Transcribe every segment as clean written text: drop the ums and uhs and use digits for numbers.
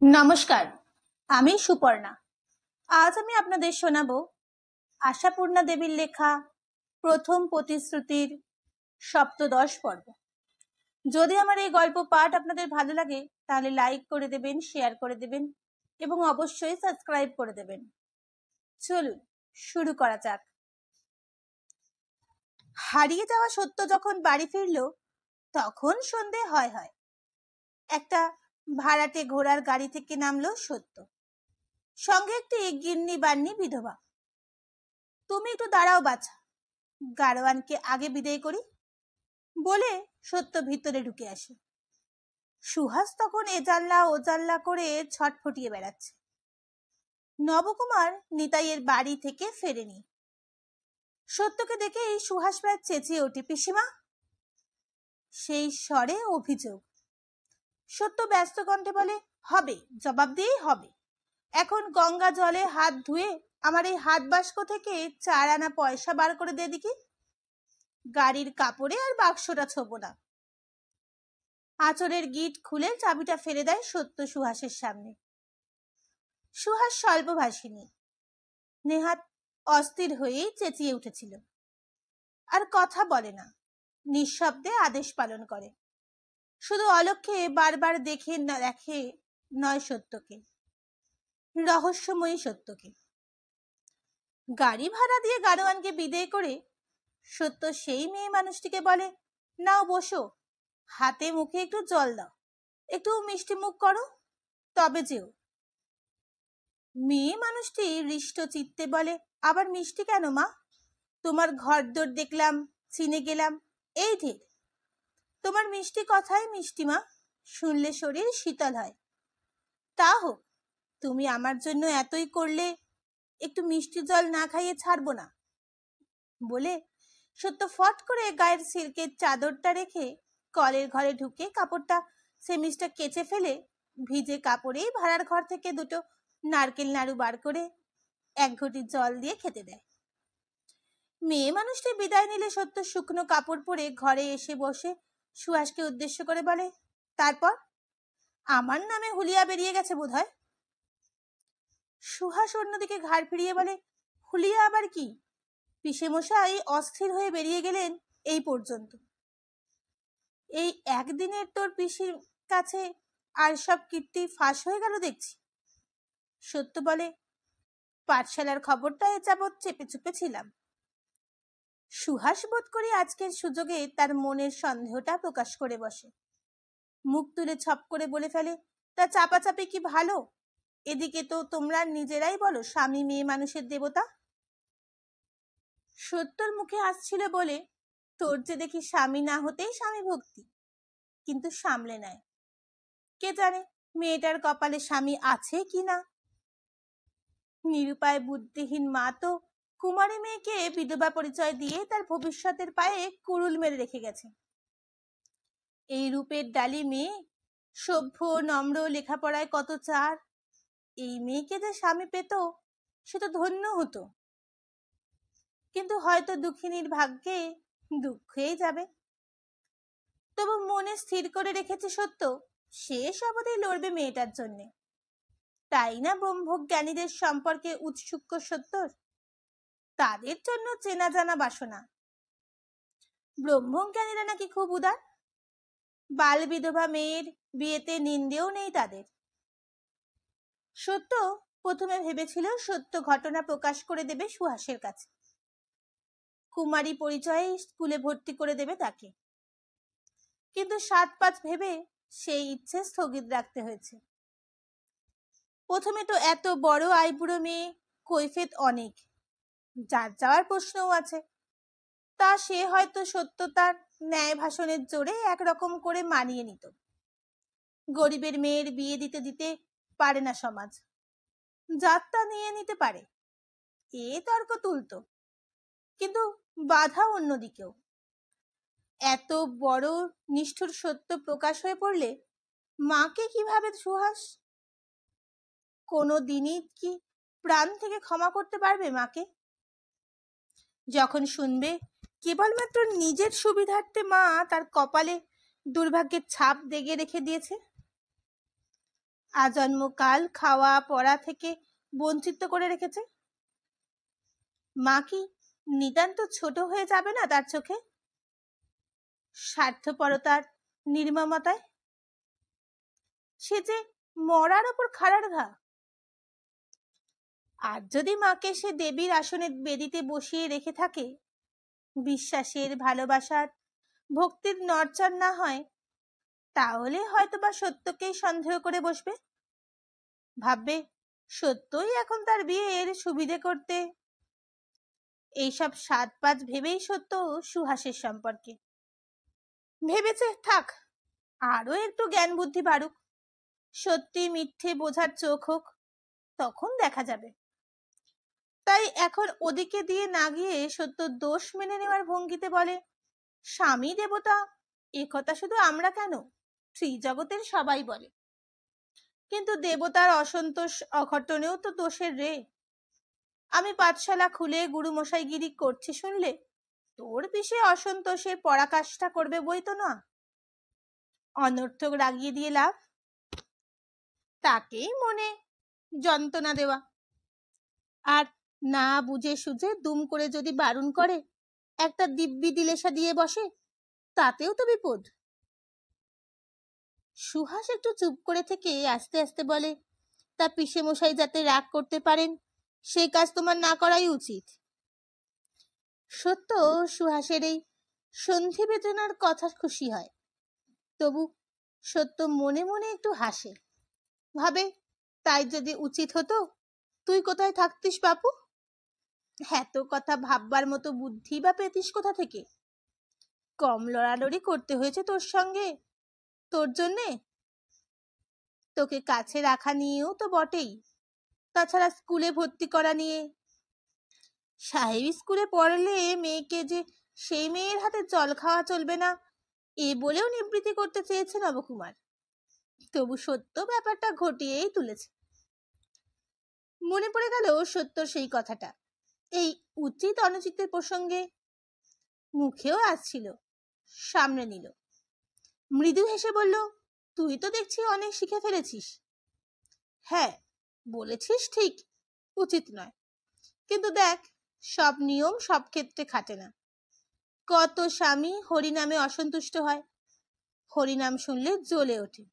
নমস্কার, আমি সুপর্ণা। আজ আমি আপনাদের শোনাবো আশাপূর্ণা দেবীর লেখা প্রথম প্রতিশ্রুতির সপ্তদশ পর্ব। যদি আমার এই গল্প পাঠ আপনাদের ভালো লাগে তাহলে লাইক করে দেবেন, শেয়ার করে দেবেন এবং অবশ্যই সাবস্ক্রাইব করে দেবেন। চলুন শুরু করা যাক। হারিয়ে যাওয়া সত্য যখন বাড়ি ফিরল তখন সন্ধে হয়। একটা ভাড়াটে ঘোড়ার গাড়ি থেকে নামলো সত্য, সঙ্গে একটি গিন্নি বান্নি বিধবা। তুমি একটু দাঁড়াও বাছা, গাড়োয়ানকে আগে বিদায় করি বলে সত্য ভিতরে ঢুকে আসে। সুহাস তখন এ জানলা ও জানলা করে ছটফটিয়ে বেড়াচ্ছে। নবকুমার নিতাইয়ের বাড়ি থেকে ফেরেনি। সত্যকে দেখেই সুহাস প্রায় চেঁচিয়ে ওঠে, পিসিমা। সেই স্বরে অভিযোগ। সত্য ব্যস্ত কণ্ঠে বলে, হবে, জবাব দিয়েই হবে। এখন গঙ্গা জলে হাত ধুয়ে আমার এই হাত বাস্ক থেকে 4 আনা পয়সা বার করে দে দেখি। গাড়ির কাপড়ে আর বাক্সটা ছোবো না। আঁচড়ের গিট খুলে চাবিটা ফেলে দেয় সত্য সুহাসের সামনে। সুহাস স্বল্পভাষিনী, নেহাত অস্থির হয়েই চেঁচিয়ে উঠেছিল। আর কথা বলে না, নিঃশব্দে আদেশ পালন করে। শুধু অলক্ষ্যে বারবার দেখে নয় সত্যকে, রহস্যময়ী সত্যকে। গাড়ি ভাড়া দিয়ে গাড়োয়ানকে বিদায় করে সত্য সেই মেয়ে মানুষটিকে বলে, নাও বসো, হাতে মুখে একটু জল দাও, একটু মিষ্টি মুখ করো, তবে যেও। মেয়ে মানুষটি হৃষ্ট চিত্তে বলে, আবার মিষ্টি কেন মা? তোমার ঘরদোর দেখলাম, চিনে গেলাম, এই ঢের। তোমার মিষ্টি কথাই মিষ্টি মা, শুনলে শরীর শীতল হয়। তা হোক, তুমি আমার জন্য এতই করলে, একটু মিষ্টি জল না খাইয়ে ছাড়বো না বলে সত্য ফট করে গায়ের সিল্কের চাদরটা রেখে কলের ঘরে ঢুকে কাপড়টা সেমিজটা কেচে ফেলে ভিজে কাপড়েই ভাড়ার ঘর থেকে 2টো নারকেল নাড়ু বার করে 1 ঘটি জল দিয়ে খেতে দেয়। মেয়ে মানুষটি বিদায় নিলে সত্য শুকনো কাপড় পরে ঘরে এসে বসে সুহাসকে উদ্দেশ্য করে বলে, তারপর আমার নামে হুলিয়া বেরিয়ে গেছে বোধহয়। সুহাস অন্যদিকে ঘাড় ফিরিয়ে বলে, হুলিয়া আবার কি? পিসেমশাই অস্থির হয়ে বেরিয়ে গেলেন এই পর্যন্ত। এই একদিনের তোর পিসির কাছে আর সব কীর্তি ফাঁস হয়ে গেল দেখছি। সত্য বলে, পাঠশালার খবরটা এ যাবৎ চেপে চুপে ছিলাম। সুহাস বোধ করি আজকের সুযোগে তার মনের সন্দেহটা প্রকাশ করে বসে। মুখ তুলে ছপ করে বলে ফেলে, তা চাপাচাপি কি ভালো? এদিকে তো তোমরা নিজেরাই বলো স্বামী মেয়ে মানুষের দেবতা। সত্যর মুখে আসছিল বলে, তোর যে দেখি স্বামী না হতেই স্বামী ভক্তি, কিন্তু সামলে নেয়। কে জানে মেয়েটার কপালে স্বামী আছে কি না। নিরুপায় বুদ্ধিহীন মা তো কুমারী মেয়েকে বিধবা পরিচয় দিয়ে তার ভবিষ্যতের পায়ে কুড়ুল মেরে রেখে গেছে। এই রূপের ডালি মেয়ে, সভ্য নম্র, লেখাপড়ায় কত চার, এই মেয়েকে যে স্বামী পেত সে তো ধন্য হতো। কিন্তু হয়তো দুঃখিনীর ভাগ্যে দুঃখেই যাবে। তবু মনে স্থির করে রেখেছে সত্য, শেষ অবধি লড়বে মেয়েটার জন্যে। তাই না ব্রহ্মজ্ঞানীদের জ্ঞানীদের সম্পর্কে উৎসুক সত্যর? তাদের জন্য চেনা জানা বাসনা। ব্রহ্মজ্ঞানীরা নাকি খুব উদার, বাল বিধবা মেয়ের বিয়েতে নিন্দেও নেই তাদের। সত্য প্রথমে ভেবেছিল সত্য ঘটনা প্রকাশ করে দেবে সুহাসের কাছে, কুমারী পরিচয়ে স্কুলে ভর্তি করে দেবে তাকে। কিন্তু 7-5 ভেবে সেই ইচ্ছে স্থগিত রাখতে হয়েছে। প্রথমে তো এত বড় আইবুড়ো মেয়ে, কৈফিয়ত অনেক, যার যাওয়ার প্রশ্নও আছে। তা সে হয়তো সত্য তার ন্যায় ভাষণের জোরে একরকম করে মানিয়ে নিত। গরিবের মেয়ের বিয়ে দিতে দিতে পারে না সমাজ, যাত্রা নিয়ে নিতে পারে, এ তর্ক তুলত। কিন্তু বাধা অন্যদিকেও। এত বড় নিষ্ঠুর সত্য প্রকাশ হয়ে পড়লে মাকে কিভাবে সুহাস? কোনো দিনই কি প্রাণ থেকে ক্ষমা করতে পারবে মাকে? যখন শুনবে কেবলমাত্র নিজের সুবিধার্থে মা তার কপালে দুর্ভাগ্যের ছাপ দেগে রেখে দিয়েছে। আজন্মকাল খাওয়া পড়া থেকে বঞ্চিত করে রেখেছে। মা কি নিতান্ত ছোট হয়ে যাবে না তার চোখে? স্বার্থপরতার নির্মমতায় সে যে মরার ওপর খাড়ার ঘা। আর যদি মাকে সে দেবীর আসনে বেদিতে বসিয়ে রেখে থাকে, বিশ্বাসের, ভালোবাসার, ভক্তির নড়চড় না হয়, তাহলে হয়তোবা সত্যকেই সন্দেহ করে বসবে। ভাববে সত্যই এখন তার বিয়ের সুবিধে করতে। এইসব সাত পাঁচ ভেবেই সত্য সুহাসের সম্পর্কে ভেবেছে থাক, আরো একটু জ্ঞান বুদ্ধি বাড়ুক, সত্যি মিথ্যে বোঝার চোখ হোক, তখন দেখা যাবে। তাই এখন ওদিকে দিয়ে না গিয়ে সত্য দোষ মেনে নেওয়ার ভঙ্গিতে বলে, স্বামী দেবতা একথা শুধু আমরা কেন, ত্রিজগতের সবাই বলে। কিন্তু দেবতার অসন্তোষ অঘটনেও তো দোষের রে। আমি পাঠশালা খুলে গুরুমশাইগিরি করছি শুনলে তোর বিষয়ে অসন্তোষের পরাকাষ্ঠা করবে বই তো না। অনর্থক রাগিয়ে দিয়ে লাভ, তাকেই মনে যন্ত্রণা দেওয়া। আর না বুঝে সুঝে দুম করে যদি বারণ করে, একটা দিব্যি দিলেশা দিয়ে বসে, তাতেও তো বিপদ। সুহাস একটু চুপ করে থেকে আস্তে আস্তে বলে, তা পিসে মশাই যাতে রাগ করতে পারেন সেই কাজ তোমার না করাই উচিত। সত্য সুহাসের এই সন্ধি বেদনার কথা খুশি হয়, তবু সত্য মনে মনে একটু হাসে, ভাবে তাই যদি উচিত হতো তুই কোথায় থাকতিস বাপু? এত কথা ভাববার মতো বুদ্ধি বা পেতিস কোথা থেকে? কম লড়ালড়ি করতে হয়েছে তোর সঙ্গে তোর জন্যে? তোকে কাছে রাখা নিয়েও তো বটেই, তাছাড়া স্কুলে ভর্তি করা নিয়ে। সাহেব স্কুলে পড়লে মেয়েকে যে সেই মেয়ের হাতে জল খাওয়া চলবে না এ বলেও নিবৃত্তি করতে চেয়েছে নবকুমার, তবু সত্য ব্যাপারটা ঘটিয়েই তুলেছে। মনে পড়ে গেল সত্যর সেই কথাটা, এই উচিত অনুচিতের প্রসঙ্গে মুখেও আসছিল, সামনে নিল, মৃদু হেসে বলল, তুই তো দেখছি অনেক শিখে ফেলেছিস। হ্যাঁ বলেছিস ঠিক, উচিত নয়, কিন্তু দেখ সব নিয়ম সব ক্ষেত্রে খাটে না। কত স্বামী হরিনামে অসন্তুষ্ট হয়, হরিনাম শুনলে জ্বলে ওঠে,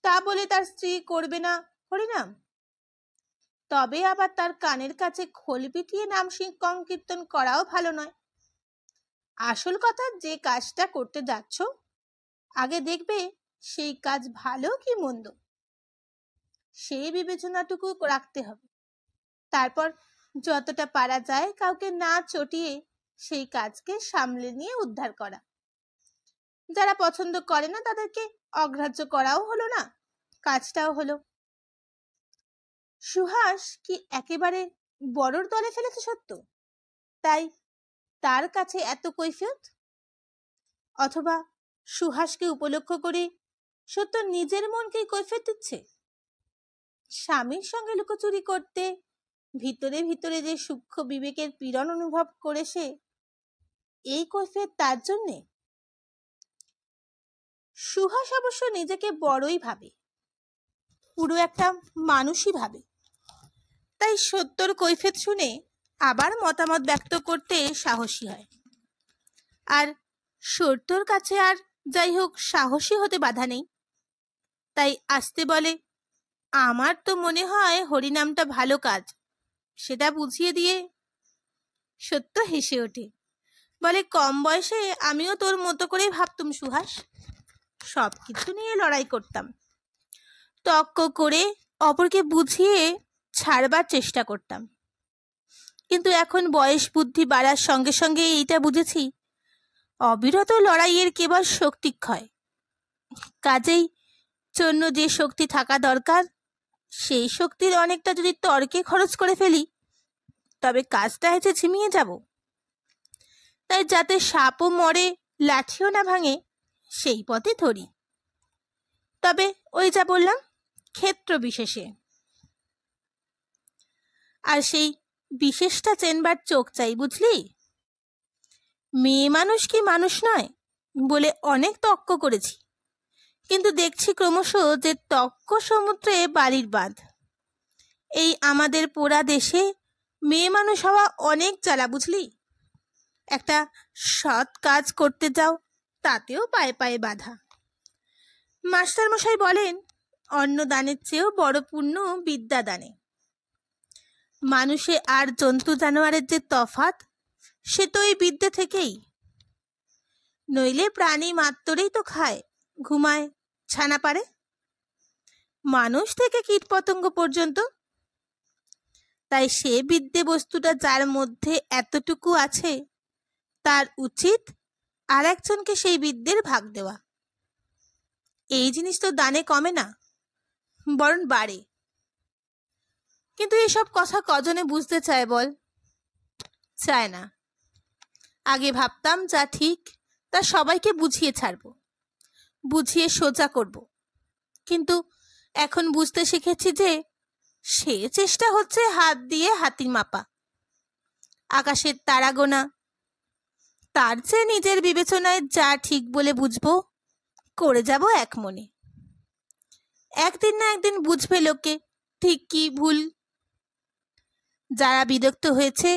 তা বলে তার স্ত্রী করবে না হরিনাম? তবে আবার তার কানের কাছে খোল পিটিয়ে নাম সংকীর্তন করাও ভালো নয়। আসল কথা, যে কাজটা করতে যাচ্ছ আগে দেখবে সেই কাজ ভালো কি মন্দ, সেই বিবেচনাটুকু রাখতে হবে। তারপর যতটা পারা যায় কাউকে না চটিয়ে সেই কাজকে সামলে নিয়ে উদ্ধার করা। যারা পছন্দ করে না তাদেরকে অগ্রাহ্য করাও হলো না, কাজটাও হলো। সুহাস কি একেবারে বড়র দলে ফেলেছে সত্য, তাই তার কাছে এত কৈফিয়ত? অথবা সুহাসকে উপলক্ষ করে সত্য নিজের মনকেই কৈফিয়ত দিচ্ছে? স্বামীর সঙ্গে লুকোচুরি করতে ভিতরে ভিতরে যে সূক্ষ্ম বিবেকের পীড়ন অনুভব করে সে, এই কৈফিয়ত তার জন্যে? সুহাস অবশ্য নিজেকে বড়ই ভাবে, পুরো একটা মানুষই ভাবে, তাই সত্যর কৈফিয়ত শুনে আবার মতামত ব্যক্ত করতে সাহসী হয়। আর সত্যর কাছে আর যাই হোক সাহসী হতে বাধা নেই, তাই আসতে বলে, আমার তো মনে হয় হরিনামটা ভালো কাজ, সেটা বুঝিয়ে দিয়ে। সত্য হেসে ওঠে, বলে, কম বয়সে আমিও তোর মতো করেই ভাবতুম সুহাস, সব কিছু নিয়ে লড়াই করতাম, তর্ক করে অপরকে বুঝিয়ে ছাড়বার চেষ্টা করতাম। কিন্তু এখন বয়স বুদ্ধি বাড়ার সঙ্গে সঙ্গে এইটা বুঝেছি, অবিরত লড়াইয়ের কেবল শক্তিক্ষয়, কাজেই জন্য যে শক্তি থাকা দরকার সেই শক্তির অনেকটা যদি তর্কে খরচ করে ফেলি তবে কাজটা হেঁচে ঝিমিয়ে যাব। তাই যাতে সাপও মরে লাঠিও না ভাঙে সেই পথে ধরি। তবে ওই যা বললাম, ক্ষেত্র বিশেষে। আর সেই বিশেষটা চেনবার চোখ চাই, বুঝলি? মেয়ে মানুষ কি মানুষ নয় বলে অনেক তর্ক করেছি, কিন্তু দেখছি ক্রমশ যে তক্ক সমুদ্রে বালির বাঁধ। এই আমাদের পোড়া দেশে মেয়ে মানুষ হওয়া অনেক জ্বালা, বুঝলি? একটা সৎ কাজ করতে যাও, তাতেও পায়ে পায়ে বাধা। মাস্টার মশাই বলেন, অন্ন দানের চেয়েও বড় পুণ্য বিদ্যা দানে। মানুষে আর জন্তু জানোয়ারের যে তফাৎ, সে তো এই বিদ্যে থেকেই। নইলে প্রাণী মাত্রই তো খায়, ঘুমায়, ছানা পারে, মানুষ থেকে কীট পতঙ্গ পর্যন্ত। তাই সে বিদ্যে বস্তুটা যার মধ্যে এতটুকু আছে, তার উচিত আর একজনকে সেই বিদ্যের ভাগ দেওয়া। এই জিনিস তো দানে কমে না, বরং বাড়ে। কিন্তু এসব কথা কজনে বুঝতে চায় বল? চায় না। আগে ভাবতাম যা ঠিক তা সবাইকে বুঝিয়ে ছাড়ব, বুঝিয়ে সোজা করব। কিন্তু এখন বুঝতে শিখেছি যে সে চেষ্টা হচ্ছে হাত দিয়ে হাতি মাপা, আকাশের তারা গোনা। তার চেয়ে নিজের বিবেচনায় যা ঠিক বলে বুঝবো, করে যাব এক মনে। একদিন না একদিন বুঝবে লোকে ঠিক কি ভুল। যারা বিরক্ত হয়েছে,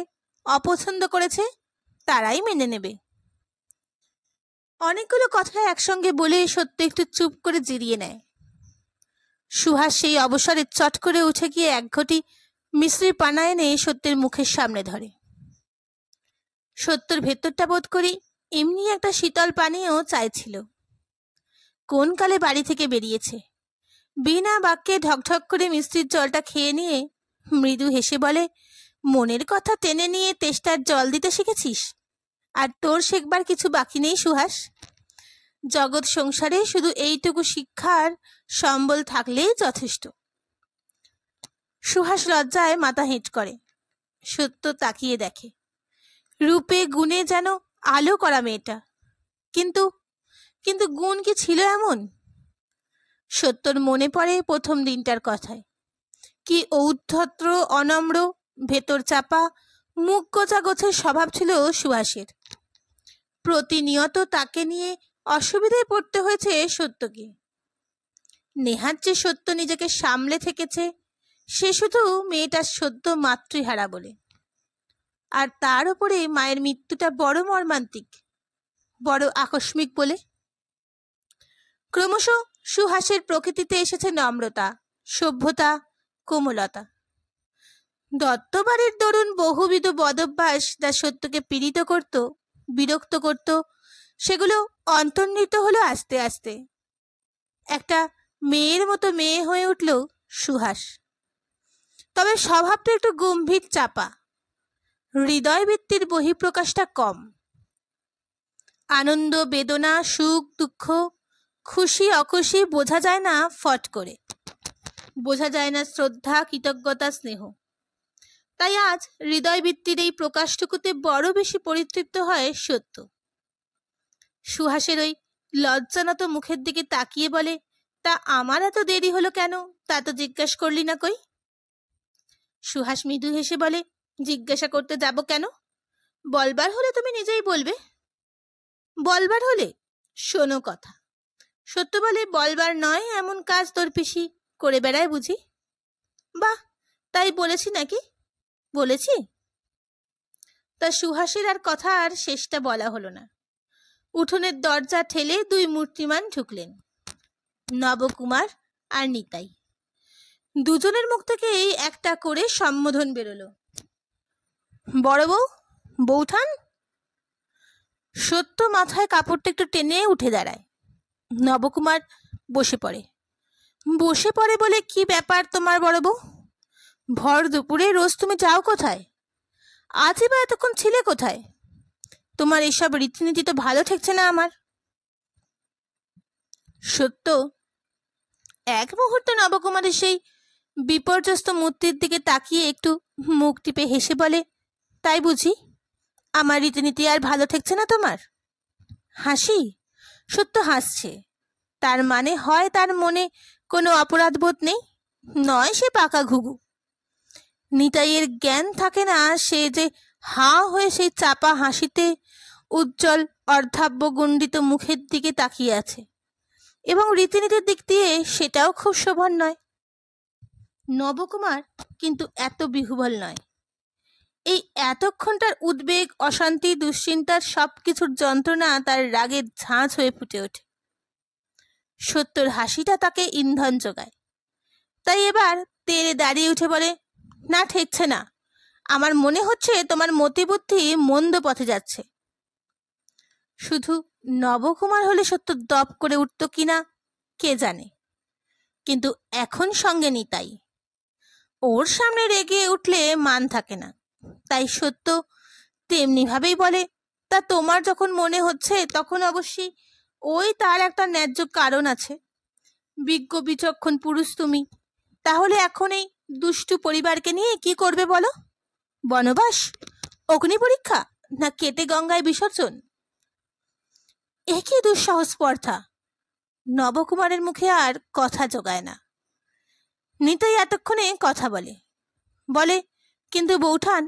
অপছন্দ করেছে, তারাই মেনে নেবে। অনেকগুলো কথা একসঙ্গে বলে সত্য একটু চুপ করে জিরিয়ে নেয়। সুহাস সেই অবসরে চট করে উঠে গিয়ে এক ঘটি মিশ্রির পানা এনে সত্যের মুখের সামনে ধরে। সত্যর ভেতরটা বোধ করি এমনি একটা শীতল পানীয় চাইছিল। কোন কালে বাড়ি থেকে বেরিয়েছে, বিনা বাক্যে ঢকঢক করে মিষ্টির জলটা খেয়ে নিয়ে মৃদু হেসে বলে, মনের কথা টেনে নিয়ে তেষ্টার জল দিতে শিখেছিস? আর তোর শেখবার কিছু বাকি নেই সুহাস। জগৎ সংসারে শুধু এইটুকু শিক্ষার সম্বল থাকলেই যথেষ্ট। সুহাস লজ্জায় মাথা হেঁট করে। সত্য তাকিয়ে দেখে, রূপে গুণে যেন আলো করা মেয়েটা। কিন্তু কিন্তু গুণ কি ছিল এমন? সত্যর মনে পড়ে প্রথম দিনটার কথায়। কি ঔদ্ধত্য, অনম্র, ভেতর চাপা, মুখ গোছা গোছের স্বভাব ছিল সুহাসের। প্রতিনিয়ত তাকে নিয়ে অসুবিধায় পড়তে হয়েছে সত্যকে। নেহাত যে সত্য নিজেকে সামলে থেকেছে, সে শুধু মেয়েটার সদ্য মাতৃহারা বলে। আর তার উপরে মায়ের মৃত্যুটা বড় মর্মান্তিক, বড় আকস্মিক বলে। ক্রমশ সুহাসের প্রকৃতিতে এসেছে নম্রতা, সভ্যতা, কোমলতা। দত্তবাড়ির দরুন বহুবিধ বদভ্যাস যা সত্যকে পীড়িত করত, বিরক্ত করত, সেগুলো অন্তর্নিহিত হলো আস্তে আস্তে। একটা মেয়ের মতো মেয়ে হয়ে উঠল সুহাস। তবে স্বভাবটা একটু গম্ভীর চাপা, হৃদয়বৃত্তির বহিঃপ্রকাশটা কম। আনন্দ, বেদনা, সুখ, দুঃখ, খুশি, অখুশি বোঝা যায় না ফট করে। বোঝা যায় না শ্রদ্ধা, কৃতজ্ঞতা, স্নেহ। তাই আজ হৃদয়বৃত্তির এই প্রকাশটুকুতে বড় বেশি পরিতৃপ্ত হয় সত্য। সুহাসের ওই লজ্জানত মুখের দিকে তাকিয়ে বলে, তা আমার এত দেরি হলো কেন, তা তো জিজ্ঞেস করলি না কই? সুহাস মৃদু হেসে বলে, জিজ্ঞাসা করতে যাব কেন? বলবার হলে তুমি নিজেই বলবে। বলবার হলে শোনো কথা। সত্য বলে, বলবার নয় এমন কাজ তোর পিসি করে বেড়ায় বুঝি? বাহ, তাই বলেছি নাকি? বলেছি? তা সুহাসের আর কথা আর শেষটা বলা হলো না। উঠোনের দরজা ঠেলে দুই মূর্তিমান ঢুকলেন, নবকুমার আর নিতাই। দুজনের মুখ থেকেই একটা করে সম্বোধন বেরোলো, বড় বউ, বৌঠান। সত্য মাথায় কাপড়টা একটু টেনে উঠে দাঁড়ায়। নবকুমার বসে পড়ে। বসে পড়ে বলে, কি ব্যাপার তোমার বড় বউ? ভর দুপুরে রোজ তুমি যাও কোথায়? আজই বা এতক্ষণ ছিলে কোথায়? তোমার এসব রীতিনীতি তো ভালো ঠেকছে না আমার। সত্য এক মুহূর্ত নবকুমারের সেই বিপর্যস্ত মূর্তির দিকে তাকিয়ে একটু মুখ টিপে হেসে বলে, তাই বুঝি? আমার রীতিনীতি আর ভালো ঠেকছে না তোমার? হাসি। সত্য হাসছে। তার মানে হয় তার মনে কোনো অপরাধবোধ নেই, নয় সে পাকা ঘুঘু। নিতাইয়ের জ্ঞান থাকে না সে যে হাঁ হয়ে সেই চাপা হাসিতে উজ্জ্বল অর্ধাব্যগণ্ডিত মুখের দিকে তাকিয়ে আছে। এবং রীতিনীতির দিক দিয়ে সেটাও খুব শোভন নয়। নবকুমার কিন্তু এত বিহুবল নয়। এই এতক্ষণটার উদ্বেগ, অশান্তি, দুশ্চিন্তার সবকিছুর যন্ত্রণা তার রাগের ঝাঁঝ হয়ে ফুটে ওঠে। সত্যর হাসিটা তাকে ইন্ধন যোগায়। তাই এবার তেড়ে দাঁড়িয়ে উঠে বলে, না, ঠেকছে না। আমার মনে হচ্ছে তোমার মতিবুদ্ধি মন্দ পথে যাচ্ছে। শুধু নবকুমার হলে সত্য দপ করে উঠত কিনা কে জানে, কিন্তু এখন সঙ্গে নিতাই। ওর সামনে রেগে উঠলে মান থাকে না। তাই সত্য তেমনি ভাবেই বলে, তা তোমার যখন মনে হচ্ছে তখন অবশ্যই ওই তার একটা ন্যায্য কারণ আছে। বিজ্ঞ বিচক্ষণ পুরুষ তুমি, তাহলে এখন এই দুষ্টু পরিবারকে নিয়ে কি করবে বলো? বনবাস, অগ্নি পরীক্ষা, না কেটে গঙ্গায় বিসর্জন? এ কি দুঃসাহস স্পর্ধা! নবকুমারের মুখে আর কথা জোগায় না। নিতাই এতক্ষণে কথা বলে, কিন্তু বৌঠান,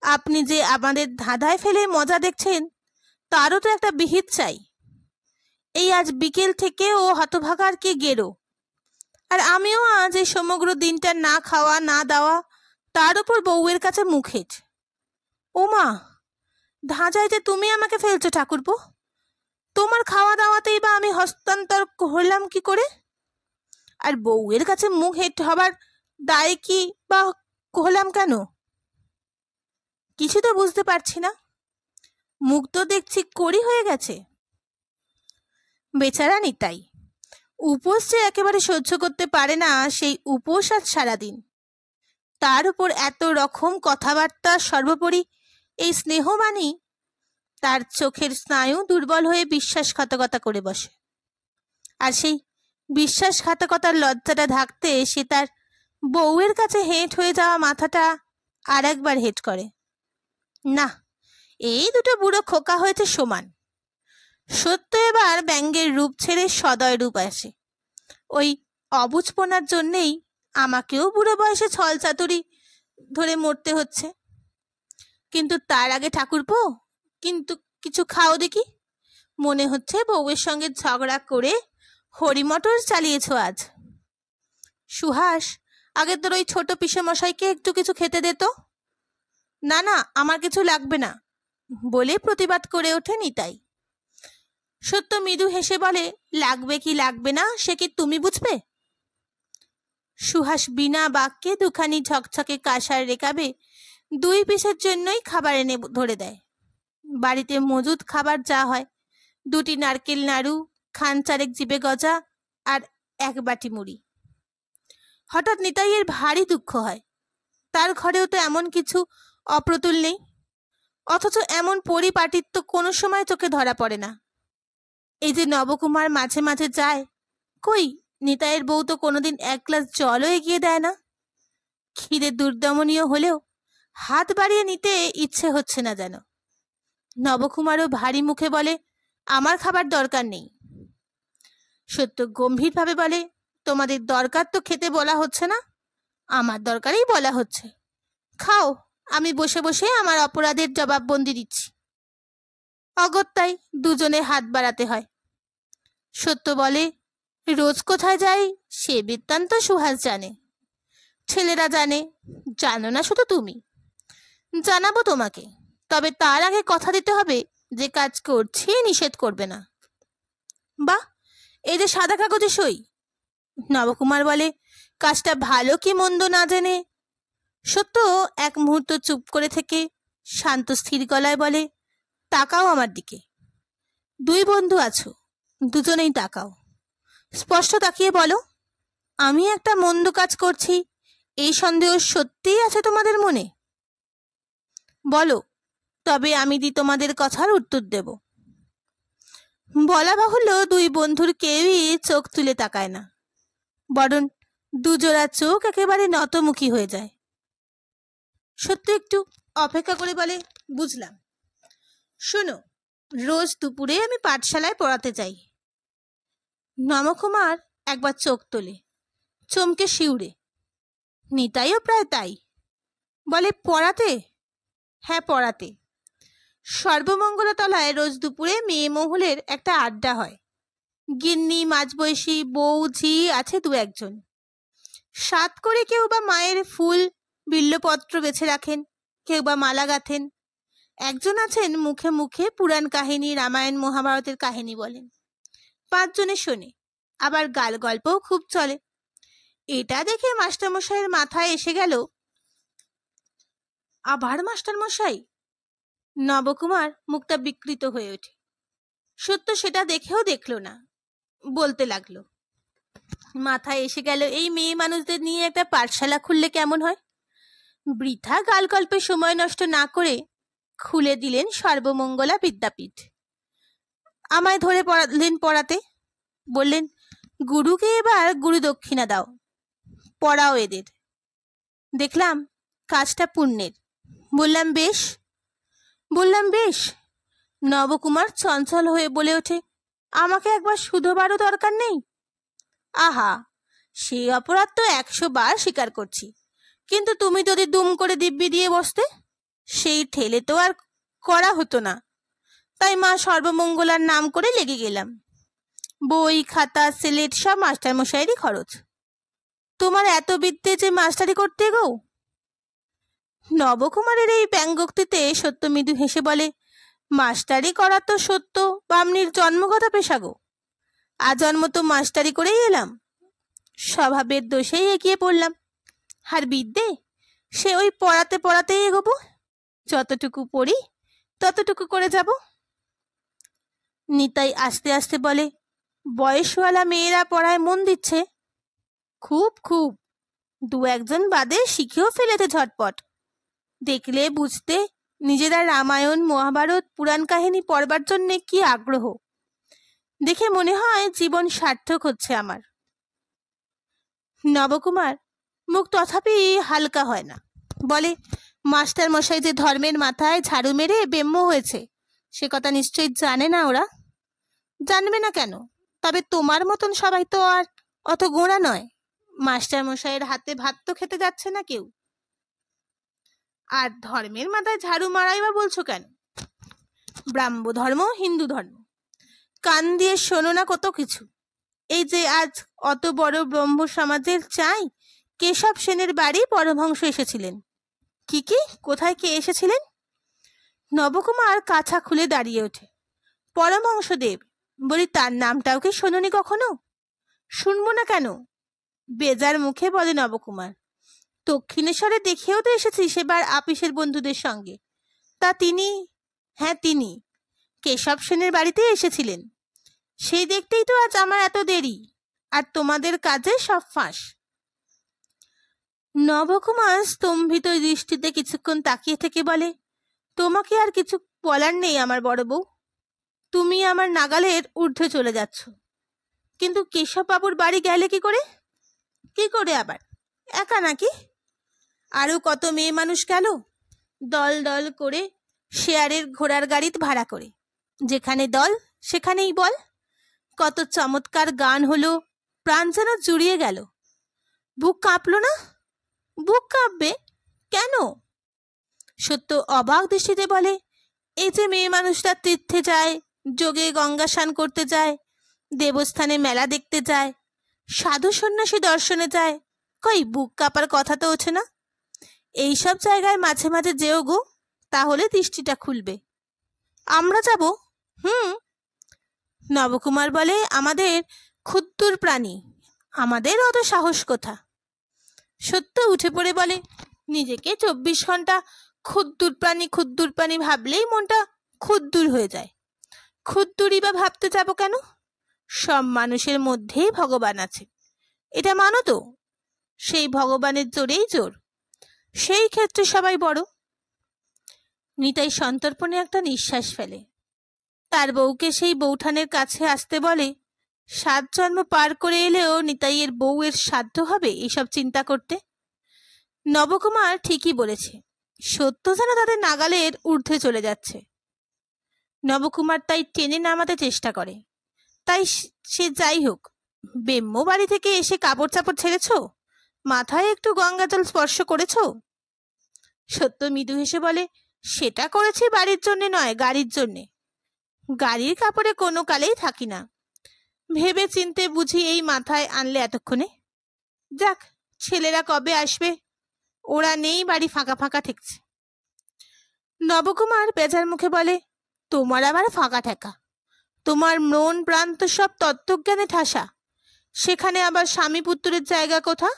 আপনি যে আমাদের ধাঁধায় ফেলে মজা দেখছেন তারও তো একটা বিহিত চাই। এই আজ বিকেল থেকে ও হতভাগার কি গেরো, আর আমিও আজ এই সমগ্র দিনটা না খাওয়া না দাওয়া, তার উপর বউয়ের কাছে মুখেজ। ও মা, ধাঁধায় যে তুমি আমাকে ফেলছো ঠাকুরপো, তোমার খাওয়া দাওয়াতেই বা আমি হস্তান্তর হলাম কি করে? আর বউয়ের কাছে মুখ হেঁট হবার দায় কি বা হলাম কেন? কিছু তো বুঝতে পারছি না। মুখ তো দেখছি কড়ি হয়ে গেছে। বেচারা নিতাই, উপোস যে একেবারে সহ্য করতে পারে না, সেই উপোস আজ সারাদিন। তার উপর এত রকম কথাবার্তা, সর্বোপরি এই স্নেহবাণী, তার চোখের স্নায়ু দুর্বল হয়ে বিশ্বাসঘাতকতা করে বসে। আর সেই বিশ্বাসঘাতকতার লজ্জাটা ঢাকতে সে তার বউয়ের কাছে হেঁট হয়ে যাওয়া মাথাটা আর একবার হেঁট করে। না, এই দুটো বুড়ো খোকা হয়েছে সমান। সত্য এবার ব্যঙ্গের রূপ ছেড়ে সদয় রূপ আসে। ওই অবুঝপনার জন্যেই আমাকেও বুড়ো বয়সে ছল চাতুরি ধরে মরতে হচ্ছে। কিন্তু তার আগে ঠাকুরপো, কিন্তু কিছু খাও দেখি। মনে হচ্ছে বউয়ের সঙ্গে ঝগড়া করে হরিমটর চালিয়েছ আজ। সুহাস, আগে তোর ওই ছোট পিসেমশাইকে একটু কিছু খেতে দে তো। না না, আমার কিছু লাগবে না বলে প্রতিবাদ করে ওঠে নিতাই। সত্য মৃদু হেসে বলে, লাগবে কি লাগবে না সে কি তুমি বুঝবে? সুহাস বিনা বাক্যে দুখানি ঝকঝকে কাঁসার রেকাবে 2 পিসের জন্যই খাবার এনে ধরে দেয়। বাড়িতে মজুদ খাবার যা হয়, 2টি নারকেল নাড়ু, খান 4 জিবে গজা আর 1 বাটি মুড়ি। হঠাৎ নিতাইয়ের ভারী দুঃখ হয়। তার ঘরেও তো এমন কিছু অপ্রতুল নেই, অথচ এমন পরিপাটিত্ব কোনো সময় চোখে ধরা পড়ে না। এই যে নবকুমার মাঝে মাঝে যায়, কই নিতাইয়ের বউ তো কোনোদিন 1 গ্লাস জলও এগিয়ে দেয় না। খিদে দুর্দমনীয় হলেও হাত বাড়িয়ে নিতে ইচ্ছে হচ্ছে না যেন। নবকুমারও ভারী মুখে বলে, আমার খাবার দরকার নেই। সত্য গম্ভীরভাবে বলে, তোমাদের দরকার তো খেতে বলা হচ্ছে না, আমার দরকারেই বলা হচ্ছে। খাও, আমি বসে বসে আমার অপরাধের জবাববন্দি দিচ্ছি। অগত্যাই দুজনে হাত বাড়াতে হয়। সত্য বলে, রোজ কোথায় যাই সে বৃত্তান্ত সুহাস জানে, ছেলেরা জানে, জানো না শুধু তুমি। জানাবো তোমাকে, তবে তার আগে কথা দিতে হবে যে কাজ করছি নিষেধ করবে না। বাহ, এই যে সাদা কাগজে সই। নবকুমার বলে, কাজটা ভালো কি মন্দ না জেনে। সত্য এক মুহূর্ত চুপ করে থেকে শান্ত স্থির গলায় বলে, তাকাও আমার দিকে। 2 বন্ধু আছো, দুজনেই তাকাও। স্পষ্ট তাকিয়ে বলো, আমি একটা মন্দ কাজ করছি এই সন্দেহ সত্যিই আছে তোমাদের মনে? বলো, তবে আমি তোমাদের কথার উত্তর দেব। বলা বাহুল্য 2 বন্ধুর কেউই চোখ তুলে তাকায় না, বরং দুজোড়া চোখ একেবারে নতমুখী হয়ে যায়। সত্য একটু অপেক্ষা করে বলে, বুঝলাম। শোনো, রোজ দুপুরে আমি পাঠশালায় পড়াতে যাই। নবকুমার একবার চোখ তোলে, চমকে শিউরে। নিতাইও প্রায় তাই, বলে, পড়াতে? হ্যাঁ, পড়াতে। সর্বমঙ্গলা তলায় রোজ দুপুরে মেয়ে মহলের একটা আড্ডা হয়। গিন্নি, মাঝবয়সী বউ, ঝি আছে দু একজন। সাত করে কেউ বা মায়ের ফুল বিল্লপত্র বেছে রাখেন, কেউ বা মালা গাঁথেন। একজন আছেন মুখে মুখে পুরাণ কাহিনী, রামায়ণ মহাভারতের কাহিনী বলেন। 5 জনে শোনে, আবার গাল গল্পও খুব চলে। এটা দেখে মাস্টারমশাইয়ের মাথায় এসে গেল, আবার মাস্টারমশাই? নবকুমার মুখটা বিকৃত হয়ে ওঠে। সত্য সেটা দেখেও দেখল না, বলতে লাগলো, মাথায় এসে গেল এই মেয়ে মানুষদের নিয়ে একটা পাঠশালা খুললে কেমন হয়। বৃথা গাল গল্পে সময় নষ্ট না করে খুলে দিলেন সর্বমঙ্গলা বিদ্যাপীঠ। আমায় ধরে পড়াতে বললেন, গুরুকে এবার গুরু দক্ষিণা দাও, পড়াও এদের। দেখলাম কাজটা পুণ্যের। বললাম বেশ। নবকুমার চঞ্চল হয়ে বলে ওঠে, আমাকে একবার শুধোবারও দরকার নেই? আহা, সেই অপরাধ তো 100 বার স্বীকার করছি, কিন্তু তুমি যদি দুম করে দিব্যি দিয়ে বসতে, সেই ঠেলে তো আর করা হতো না। তাই মা সর্বমঙ্গলার নাম করে লেগে গেলাম। বই, খাতা, সিলেট সব মাস্টারমশাইয়েরই খরচ। তোমার এত বিদ্যে যে মাস্টারি করতে গো? নবকুমারের এই ব্যঙ্গোক্তিতে সত্য মৃদু হেসে বলে, মাস্টারি করা তো সত্য বামনির জন্মগত পেশা গো। আজন্ম তো মাস্টারি করেই এলাম, স্বভাবের দোষেই এগিয়ে পড়লাম। আর বিদ্যে সে ওই পড়াতে পড়াতেই এগোবো, যতটুকু পড়ি ততটুকু করে যাব। নিতাই আস্তে আস্তে বলে, বয়সওয়ালা মেয়েরা পড়ায় মন দিচ্ছে? খুব খুব, 2-1 জন বাদে শিখেও ফেলেছে ঝটপট। দেখলে বুঝতে নিজেরা রামায়ণ, মহাভারত, পুরাণ কাহিনী পড়বার জন্যে কি আগ্রহ। দেখে মনে হয় জীবন সার্থক হচ্ছে আমার। নবকুমার মুখ তথাপি হালকা হয় না, বলে, মাস্টার মশাই যে ধর্মের মাথায় ঝাড়ু মেরে বেম্য হয়েছে সে কথা নিশ্চয়ই জানে না ওরা? জানবে না কেন? তবে তোমার মতন সবাই তো আর অত গোঁড়া নয়। মাস্টার মশাইয়ের হাতে ভাত তো খেতে যাচ্ছে না কেউ। আর ধর্মের মাথায় ঝাড়ু মারাই বা বলছো কেন? ব্রাহ্ম ধর্ম, হিন্দু ধর্ম, কান দিয়ে শোনো না কত কিছু। এই যে আজ অত বড় ব্রহ্ম সমাজের চাই কেশব সেনের বাড়ি পরমহংস এসেছিলেন। কি কোথায় কে এসেছিলেন? নবকুমার কাছা খুলে দাঁড়িয়ে ওঠে। পরমহংসদেব? বলি, তার নামটাও কি শোনোনি কখনো? শুনবো না কেন? বেজার মুখে বলে নবকুমার। দক্ষিণেশ্বরে দেখেও তো এসেছি সেবার আপিসের বন্ধুদের সঙ্গে। তা তিনি? হ্যাঁ তিনি কেশব সেনের বাড়িতে এসেছিলেন। সেই দেখতেই তো আজ আমার এত দেরি, আর তোমাদের কাজে সব ফাঁস। নবকুমার স্তম্ভিত দৃষ্টিতে কিছুক্ষণ তাকিয়ে থেকে বলে, তোমাকে আর কিছু বলার নেই আমার বড় বউ। তুমি আমার নাগালের ঊর্ধ্বে চলে যাচ্ছ। কিন্তু কেশববাবুর বাড়ি গেলে কি করে? কি করে আবার? একা নাকি? আরো কত মেয়ে মানুষ গেল, দল দল করে, শেয়ারের ঘোড়ার গাড়ি ভাড়া করে। যেখানে দল সেখানেই বল। কত চমৎকার গান হলো, প্রাণ যেন জুড়িয়ে গেল। বুক কাঁপলো না? বুক কাঁপবে কেন? সত্য অবাক দৃষ্টিতে বলে, এই যে মেয়ে মানুষটা তীর্থে যায়, যোগে গঙ্গা স্নান করতে যায়, দেবস্থানে মেলা দেখতে যায়, সাধু সন্ন্যাসী দর্শনে যায়, কই বুক কাঁপার কথা তো ওঠে না। এইসব জায়গায় মাঝে মাঝে যেও গো, তাহলে দৃষ্টিটা খুলবে। আমরা যাব? নবকুমার বলে, আমাদের ক্ষুদ্র প্রাণী, আমাদের অত সাহস কোথা? সত্য উঠে পড়ে বলে, নিজেকে 24 ঘন্টা ক্ষুদ্র প্রাণী ভাবলেই মনটা ক্ষুদ্র হয়ে যায়। ক্ষুদ্রই বা ভাবতে যাব কেন? সব মানুষের মধ্যেই ভগবান আছে, এটা মানো তো? সেই ভগবানের জোরেই জোর, সেই ক্ষেত্রে সবাই বড়। নিতাই সন্তর্পণে একটা নিঃশ্বাস ফেলে। তার বউকে সেই বউঠানের কাছে আসতে বলে। 7 জন্ম পার করে এলেও নিতাইয়ের বউয়ের সাধ্য হবে এসব চিন্তা করতে? নবকুমার ঠিকই বলেছে, সত্য যেন তাদের নাগালের ঊর্ধ্বে চলে যাচ্ছে। নবকুমার তাই টেনে নামাতে চেষ্টা করে। তাই সে যাই হোক, বেম্য বাড়ি থেকে এসে কাপড় চাপড় ছেড়েছ, মাথায় একটু গঙ্গা জল স্পর্শ করেছ? সত্য মৃদু হেসে বলে, সেটা করেছি বাড়ির জন্যে নয়, গাড়ির জন্যে। গাড়ির কাপড়ে কোনো কালেই থাকি না। ভেবে চিনতে বুঝি এই মাথায় আনলে এতক্ষণে? যাক, ছেলেরা কবে আসবে? ওরা নেই, বাড়ি ফাঁকা ফাঁকা ঠেকছে। নবকুমার বেজার মুখে বলে, তোমার আবার ফাঁকা ঠেকা? তোমার মন প্রাণ তো সব তত্ত্বজ্ঞানে ঠাসা, সেখানে আবার স্বামী পুত্রের জায়গা কোথা?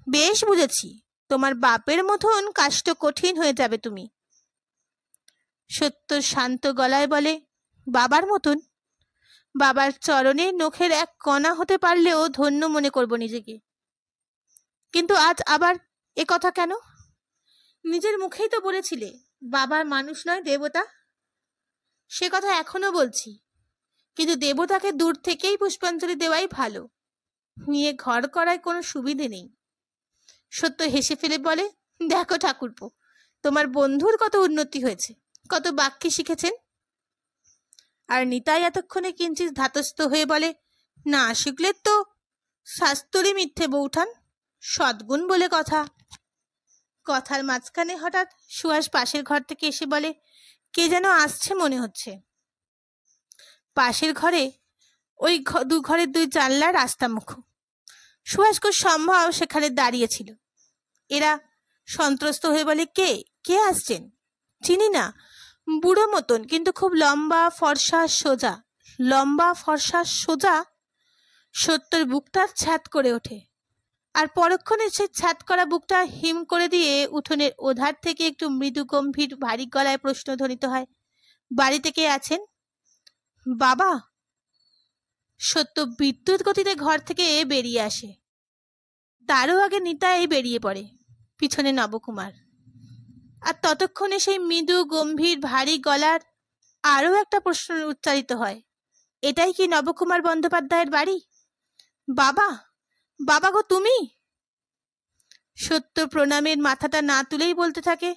বেশ বুঝেছি, তোমার বাপের মতন কাষ্ট কঠিন হয়ে যাবে তুমি। সত্য শান্ত গলায় বলে, বাবার মতন? বাবার চরণে নখের এক কণা হতে পারলেও ধন্য মনে করব নিজেকে। কিন্তু আজ আবার এ কথা কেন? নিজের মুখেই তো বলেছিলে বাবার মানুষ নয় দেবতা। সে কথা এখনো বলছি, কিন্তু দেবতাকে দূর থেকেই পুষ্পাঞ্জলি দেওয়াই ভালো, নিয়ে ঘর করায় কোনো সুবিধে নেই। সত্য হেসে ফেলে বলে, দেখো ঠাকুরপো, তোমার বন্ধুর কত উন্নতি হয়েছে, কত বাক্যে শিখেছেন। আর নিতাই এতক্ষণে কিঞ্চিত ধাতস্থ হয়ে বলে, না শিখলে তো শাস্ত্রই মিথ্যে বৌঠান, সদ্গুণ বলে কথা। কথার মাঝখানে হঠাৎ সুহাস পাশের ঘর থেকে এসে বলে, কে যেন আসছে মনে হচ্ছে। পাশের ঘরে ওই দু ঘরের দুই জানলার রাস্তা মুখ। সুহাস খুব সম্ভব সেখানে দাঁড়িয়েছিল। এরা সন্ত্রস্ত হয়ে বলে, কে কে আসছেন? চিনি না, বুড়ো মতন, কিন্তু খুব লম্বা ফর্সা সোজা। লম্বা ফর্সা সোজা। সত্যর বুকটা ছ্যাদ করে ওঠে, আর পরক্ষণে সে ছ্যাদ করা বুকটা হিম করে দিয়ে উঠোনের ওধার থেকে একটু মৃদু গম্ভীর ভারী গলায় প্রশ্ন ধ্বনিত হয়, বাড়িতে কে আছেন? বাবা। সত্য বিদ্যুৎ গতিতে ঘর থেকে বেরিয়ে আসে। তারও আগে নিতাই বেরিয়ে পড়ে, পিছনে নবকুমার। আর ততক্ষণে সেই মৃদু গম্ভীর ভারী গলার আরও একটা প্রশ্ন উচ্চারিত হয়, এটাই কি নবকুমার বন্দ্যোপাধ্যায়ের বাড়ি? বাবা, বাবা গো তুমি? সত্য প্রণামের মাথাটা না তুলেই বলতে থাকে,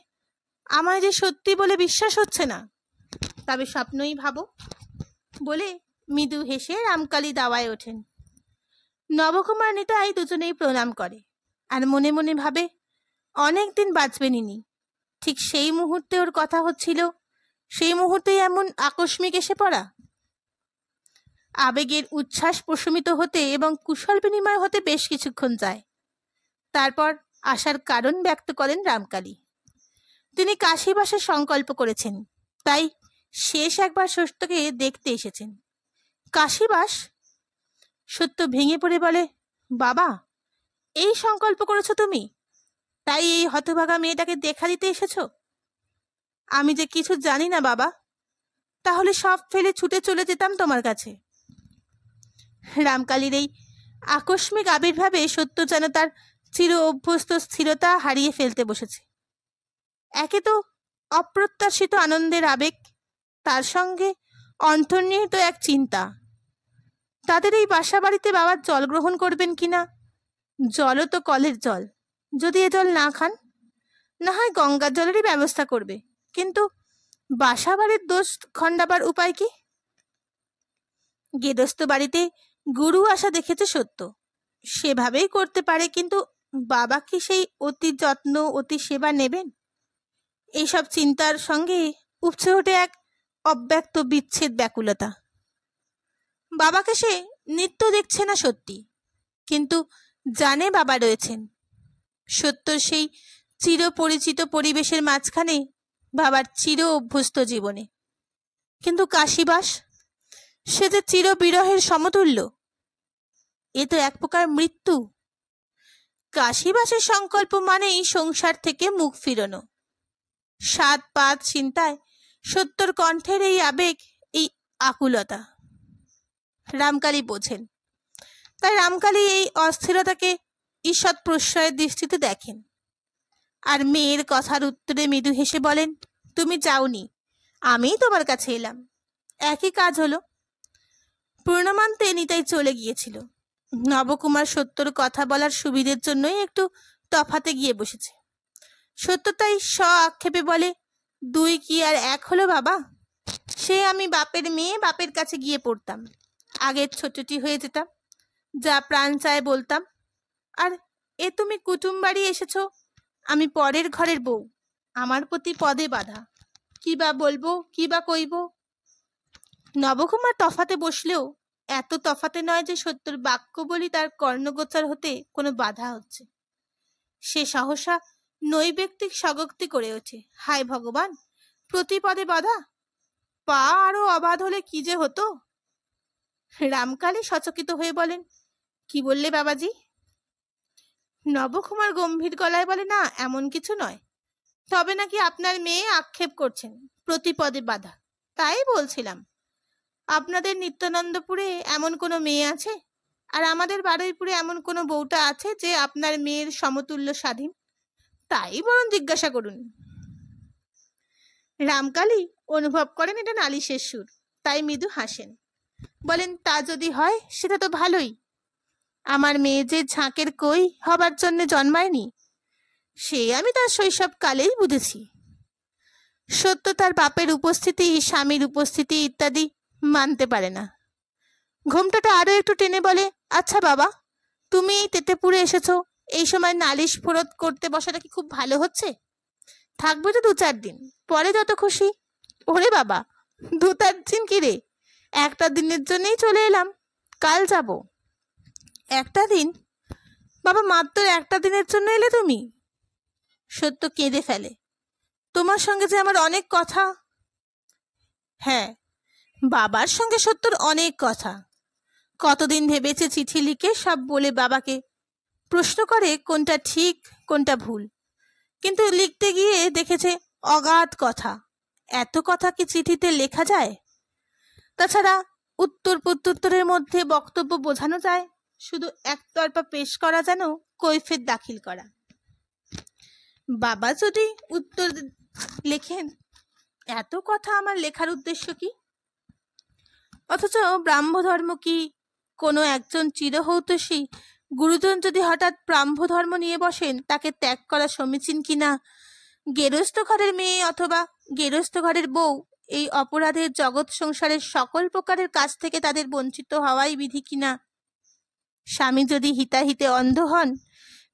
আমায় যে সত্যি বলে বিশ্বাস হচ্ছে না, তবে স্বপ্নই ভাবো বলে মৃদু হেসে রামকালী দাওয়ায় ওঠেন। নবকুমার নিতাই দুজনেই প্রণাম করে, আর মনে মনে ভাবে, অনেকদিন বাঁচবেন ইনি। ঠিক সেই মুহূর্তে ওর কথা হচ্ছিল, সেই মুহূর্তেই এমন আকস্মিক এসে পড়া। আবেগের উচ্ছ্বাস প্রশমিত হতে এবং কুশল বিনিময় হতে বেশ কিছুক্ষণ যায়। তারপর আসার কারণ ব্যক্ত করেন রামকালী। তিনি কাশীবাসের সংকল্প করেছেন, তাই শেষ একবার সত্যকে দেখতে এসেছেন। কাশীবাস? সত্য ভেঙে পড়ে বলে, বাবা, এই সংকল্প করেছো তুমি? তাই এই হতভাগা মেয়েটাকে দেখা দিতে এসেছ? আমি যে কিছু জানি না বাবা, তাহলে সব ফেলে ছুটে চলে যেতাম তোমার কাছে। রামকালীর এই আকস্মিক আবির্ভাবে সত্য যেন তার চির অভ্যস্ত স্থিরতা হারিয়ে ফেলতে বসেছে। একে তো অপ্রত্যাশিত আনন্দের আবেগ, তার সঙ্গে অন্তর্নিহিত এক চিন্তা, তাদের এই বাসা বাড়িতে বাবা জল গ্রহণ করবেন কিনা। জলও তো কলের জল, যদি এ জল না খান, না হয় গঙ্গার জলেরই ব্যবস্থা করবে, কিন্তু বাসা বাড়ির দোষ খণ্ডাবার উপায় কি? গেদস্ত বাড়িতে গুরু আসা দেখেছে সত্য, সেভাবেই করতে পারে, কিন্তু বাবা কি সেই অতি যত্ন অতি সেবা নেবেন? এইসব চিন্তার সঙ্গে উপচে ওঠে এক অব্যক্ত বিচ্ছেদ ব্যাকুলতা। বাবাকে সে নিত্য দেখছে না সত্যি, কিন্তু জানে বাবা রয়েছেন। সত্য সেই চিরপরিচিত পরিবেশের মাঝখানে, বাবার চির অভ্যস্ত জীবনে। কিন্তু কাশীবাস, সে যে চির বিরহের সমতুল্য, এ তো এক প্রকার মৃত্যু। কাশীবাসের সংকল্প মানেই সংসার থেকে মুখ ফিরানো। সাত পাত চিন্তায় সত্যর কণ্ঠের এই আবেগ, এই আকুলতা রামকালী বোঝেন। তাই রামকালী এই অস্থিরতাকে ঈষৎ প্রশ্রয়ের দৃষ্টিতে দেখেন, আর মেয়ের কথার উত্তরে মৃদু হেসে বলেন, তুমি যাওনি, আমিই তোমার কাছে এলাম, একই কাজ হলো। পূর্ণমান্তে নিতাই চলে গিয়েছিল। নবকুমার সত্যর কথা বলার সুবিধের জন্যই একটু তফাতে গিয়ে বসেছে। সত্য তাই আক্ষেপে বলে, দুই কি আর এক হলো বাবা? সে আমি বাপের মেয়ে, বাপের কাছে গিয়ে পড়তাম, আগের ছোটটি হয়ে যেতাম, যা প্রাণ চায় বলতাম। আর এ তুমি কুটুম বাড়ি এসেছ, আমি পরের ঘরের বউ, আমার প্রতি পদে বাধা, কি বা বলবো, কি বা কইব। নবকুমার তফাতে বসলেও এত তফাতে নয় যে সত্যর বাক্য বলি তার কর্ণগোচর হতে কোনো বাধা হচ্ছে। সে সহসা নৈবেক্তিক স্বগোক্তি করে ওঠে, হায় ভগবান, প্রতি পদে বাধা, পা আরো অবাধ হলে কি যে হতো। রামকালী সচকিত হয়ে বলেন, কি বললে বাবাজি? নবকুমার গম্ভীর গলায় বলে, না এমন কিছু নয়, তবে নাকি আপনার মেয়ে আক্ষেপ করছেন প্রতি পদে বাধা, তাই বলছিলাম। আপনাদের নিত্যানন্দপুরে এমন কোনো মেয়ে আছে, আর আমাদের বারুইপুরে এমন কোনো বউটা আছে যে আপনার মেয়ের সমতুল্য স্বাধীন? তাই বরং জিজ্ঞাসা করুন। রামকালী অনুভব করেন এটা নালিশের সুর, তাই মৃদু হাসেন, বলেন, তা যদি হয় সেটা তো ভালোই। আমার মেয়ে যে ঝাঁকের কই হবার জন্য জন্মায়নি, সে আমি তার শৈশব কালেই বুঝেছি। সত্য তার বাপের উপস্থিতি, স্বামীর উপস্থিতি ইত্যাদি মানতে পারে না। ঘোমটাটা আরো একটু টেনে বলে, আচ্ছা বাবা, তুমি এই তেতেপুরে এসেছো, এই সময় নালিশ ফোরত করতে বসাটা কি খুব ভালো হচ্ছে? থাকবে তো 2-4 দিন, পরে যত খুশি। ওরে বাবা, 2-4 দিন কি রে, একটা দিনের জন্যই চলে এলাম, কাল যাব। একটা দিন? বাবা, মাত্র একটা দিনের জন্য এলে তুমি? সত্য কেঁদে ফেলে, তোমার সঙ্গে যে আমার অনেক কথা। হ্যাঁ, বাবার সঙ্গে সত্যর অনেক কথা। কতদিন ভেবেছে চিঠি লিখে সব বলে বাবাকে। প্রশ্ন করে কোনটা ঠিক কোনটা ভুল, কিন্তু লিখতে গিয়ে দেখেছে অগাধ কথা। এত কথা কি চিঠিতে লেখা যায়? তাছাড়া উত্তর প্রত্যুত্তরের মধ্যে বক্তব্য বোঝানো যায়, শুধু একতরফা পেশ করা যেন কৈফিয়ত দাখিল করা। বাবা যদি উত্তর লেখেন, এত কথা আমার লেখার উদ্দেশ্য কি? অথচ ব্রাহ্মধর্ম কি? কোনো একজন চিরহৌতসী গুরুজন যদি হঠাৎ ব্রাহ্মধর্ম নিয়ে বসেন, তাকে ত্যাগ করা সমীচীন কিনা? গেরস্থ ঘরের মেয়ে অথবা গেরস্থ ঘরের বউ এই অপরাধের জগৎ সংসারের সকল প্রকারের কাজ থেকে তাদের বঞ্চিত হওয়াই বিধি কিনা? স্বামী যদি হিতাহিতে অন্ধ হন,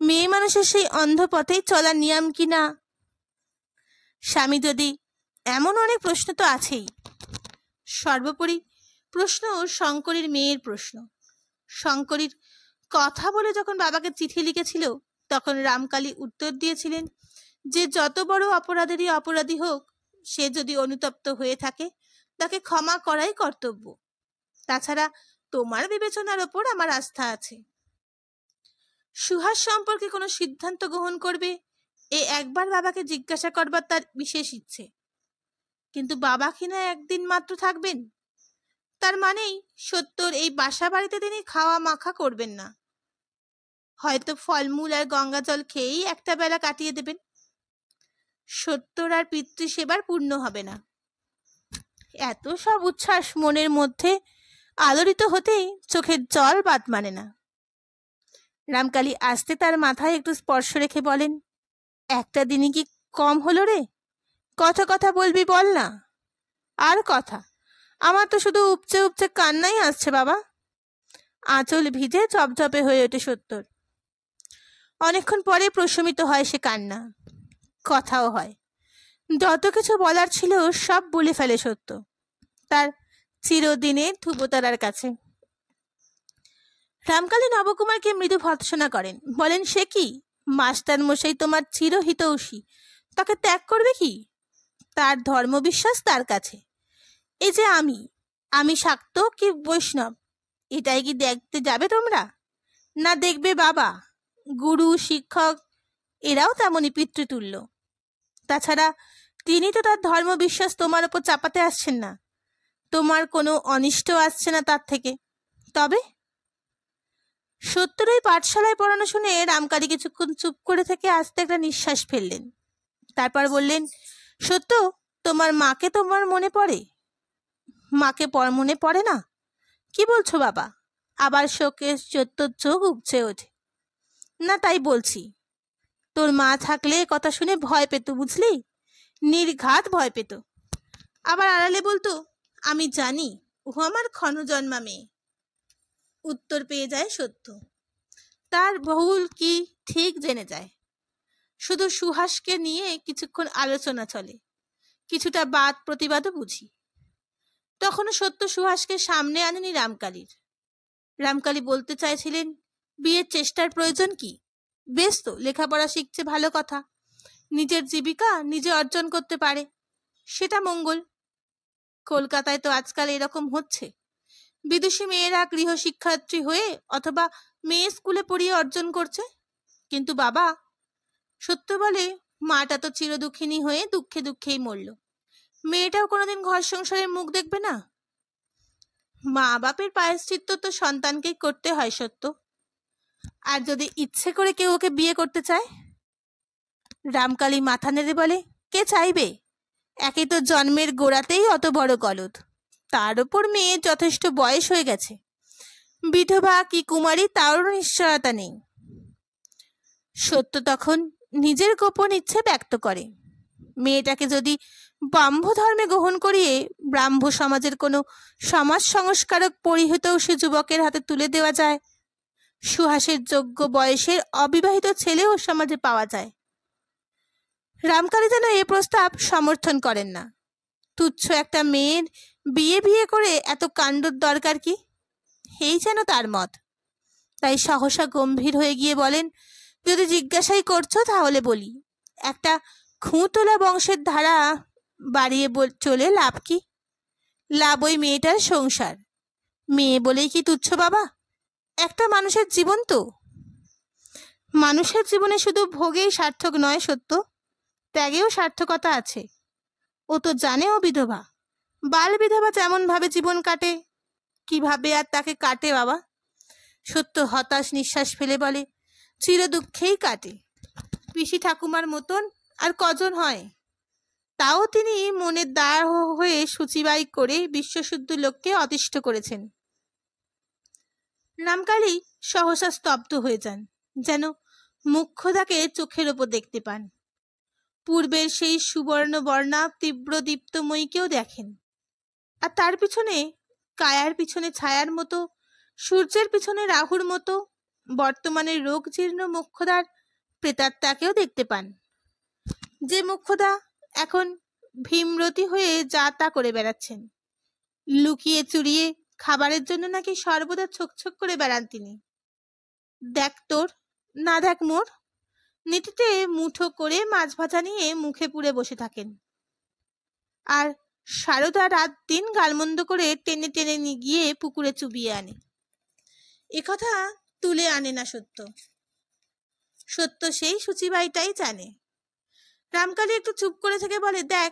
মেয়ে মানুষের সেই অন্ধ পথেই চলার নিয়ম কিনা? স্বামী যদি, এমন অনেক প্রশ্ন তো আছেই। সর্বোপরি প্রশ্ন শঙ্করীর মেয়ের প্রশ্ন। শঙ্করীর কথা বলে যখন বাবাকে চিঠি লিখেছিল, তখন রামকালী উত্তর দিয়েছিলেন যে যত বড় অপরাধেরই অপরাধী হোক, সে যদি অনুতপ্ত হয়ে থাকে তাকে ক্ষমা করাই কর্তব্য। তাছাড়া তোমার বিবেচনার ওপর আমার আস্থা আছে। সুহাস সম্পর্কে কোনো সিদ্ধান্ত গ্রহণ করবে, এ একবার বাবাকে জিজ্ঞাসা করবার তার বিশেষ ইচ্ছে। কিন্তু বাবা কিনা একদিন মাত্র থাকবেন, তার মানেই সত্যর এই বাসা বাড়িতে তিনি খাওয়া মাখা করবেন না। হয়তো ফলমূল আর গঙ্গা জল খেয়েই একটা বেলা কাটিয়ে দেবেন। সত্যর আর পিতৃ সেবার পূর্ণ হবে না। এত সব উচ্ছ্বাস মনের মধ্যে আলোড়িত হতেই চোখের জল বাদ মানে না। রামকালী আস্তে তার মাথায় একটু স্পর্শ রেখে বলেন, একটা দিনই কি কম হলো রে? কথা কথা বলবি বল না। আর কথা, আমার তো শুধু উপচে উপচে কান্নাই আসছে বাবা। আঁচল ভিজে চপচপে হয়ে ওঠে সত্যর। অনেকক্ষণ পরে প্রশমিত হয় সে কান্না, কথাও হয়। যত কিছু বলার ছিল সব বলে ফেলে সত্য তার চিরদিনের ধ্রুবতারার কাছে। রামকালী নবকুমারকে মৃদু ভর্ৎসনা করেন, বলেন, সে কি মাস্টার মশাই তোমার চিরহিতৈষী, তাকে ত্যাগ করবে কি? তার ধর্মবিশ্বাস তার কাছে। এই যে আমি শাক্ত কি বৈষ্ণব, এটাই কি দেখতে যাবে তোমরা? না দেখবে বাবা, গুরু শিক্ষক এরাও তেমনই পিতৃতুল্য। তাছাড়া তিনি তো তার ধর্মবিশ্বাস তোমার ওপর চাপাতে আসছেন না, তোমার কোনো অনিষ্ট আসছে না তার থেকে। তবে সত্যর ওই পাঠশালায় পড়ানো শুনে রামকালী কিছুক্ষণ চুপ করে থেকে আস্তে একটা নিঃশ্বাস ফেললেন। তারপর বললেন, সত্য, তোমার মাকে তোমার মনে পড়ে? মাকে মনে পড়ে না? কি বলছো বাবা? আবার শোকে সত্যর চোখ উপচে ওঠে। না, তাই বলছি। তোর মা থাকলে কথা শুনে ভয় পেত, বুঝলি, নির্ঘাত ভয় পেত। আবার আড়ালে বলতো, আমি জানি ও আমার ক্ষণজন্মা মেয়ে। উত্তর পেয়ে যায় সত্য, তার বহুল কি ঠিক জেনে যায়। শুধু সুহাসকে নিয়ে কিছুক্ষণ আলোচনা চলে, কিছুটা বাদ প্রতিবাদও বুঝি। তখনও সত্য সুহাসকে সামনে আনেনি রামকালীর। রামকালী বলতে চাইছিলেন, বিয়ের চেষ্টার প্রয়োজন কি? বেশ তো, লেখাপড়া শিখছে, ভালো কথা। নিজের জীবিকা নিজে অর্জন করতে পারে, সেটা মঙ্গল। কলকাতায় তো আজকাল এরকম হচ্ছে, বিদেশি মেয়েরা গৃহশিক্ষার্থী হয়ে অথবা মেয়ে স্কুলে পড়িয়ে অর্জন করছে। কিন্তু বাবা, সত্য বলে মাটা তো চিরদুঃখিনী হয়ে দুঃখে দুঃখেই মরল। মেয়েটাও কোনোদিন ঘর সংসারের মুখ দেখবে না। মা বাপের প্রায়শ্চিত্ত তো সন্তানকেই করতে হয় সত্য। আর যদি ইচ্ছে করে কেউ ওকে বিয়ে করতে চায়? রামকালী মাথা নেড়ে বলে, কে চাইবে? একে তো জন্মের গোড়াতেই অত বড় গলদ, তার ওপর মেয়ের যথেষ্ট বয়স হয়ে গেছে। বিধবা কি কুমারী তারও নিশ্চয়তা নেই। সত্য তখন নিজের গোপন ইচ্ছে ব্যক্ত করে, মেয়েটাকে যদি ব্রাহ্ম ধর্মে গ্রহণ করিয়ে ব্রাহ্ম সমাজের কোনো সমাজ সংস্কারক পরিহিত সে যুবকের হাতে তুলে দেওয়া যায়, সুহাসের যোগ্য বয়সের অবিবাহিত ছেলেও সমাজে পাওয়া যায়। রামকালী যেন এ প্রস্তাব সমর্থন করেন না। তুচ্ছ একটা মেয়ের বিয়ে করে এত কাণ্ডর দরকার কি, এই যেন তার মত। তাই সহসা গম্ভীর হয়ে গিয়ে বলেন, যদি জিজ্ঞাসাই করছো তাহলে বলি, একটা খুঁতোলা বংশের ধারা বাড়িয়ে চলে লাভ কি? লাভ ওই মেয়েটার সংসার। মেয়ে বলেই কি তুচ্ছ বাবা? একটা মানুষের জীবন তো। মানুষের জীবনে শুধু ভোগেই সার্থক নয় সত্য, ত্যাগেও সার্থকতা আছে। ও তো জানে ও বিধবা। বাল বিধবা যেমন ভাবে জীবন কাটে, কিভাবে আর তাকে কাটে বাবা? সত্য হতাশ নিঃশ্বাস ফেলে বলে, চির দুঃখেই কাটে। পিসি ঠাকুমার মতন আর কজন হয়? তাও তিনি মনের দাঁড় হয়ে সূচিবাই করে বিশ্বশুদ্ধ লোককে অতিষ্ঠ করেছেন। রামকালী সহসা স্তব্ধ হয়ে যান, যেন মুখ্যদাকে চোখের ওপর দেখতে পান। পূর্বের সেই সুবর্ণ বর্ণা তীব্র দীপ্তময়ীকেও দেখেন। আর তার পিছনে কায়ার পিছনে ছায়ার মতো, সূর্যের পিছনে রাহুর মতো বর্তমানে রোগ জীর্ণ মুখ্যদার প্রেতাত্মাকেও দেখতে পান, যে মুখ্যদা এখন ভীমরতি হয়ে যা তা করে বেড়াচ্ছেন। লুকিয়ে চুরিয়ে খাবারের জন্য নাকি সর্বদা ছোকছোক করে বেড়ান তিনি। দেখ তোর, না দেখ মোর নীতিতে মুঠো করে মাছ ভাজা নিয়ে মুখে পুড়ে বসে থাকেন। আর সারদা রাত দিন গালমন্দ করে টেনে টেনে গিয়ে পুকুরে চুবিয়ে আনে। একথা তুলে আনে না সত্য, সত্য সেই সূচিবাইটাই জানে। রামকালী একটু চুপ করে থেকে বলে, দেখ,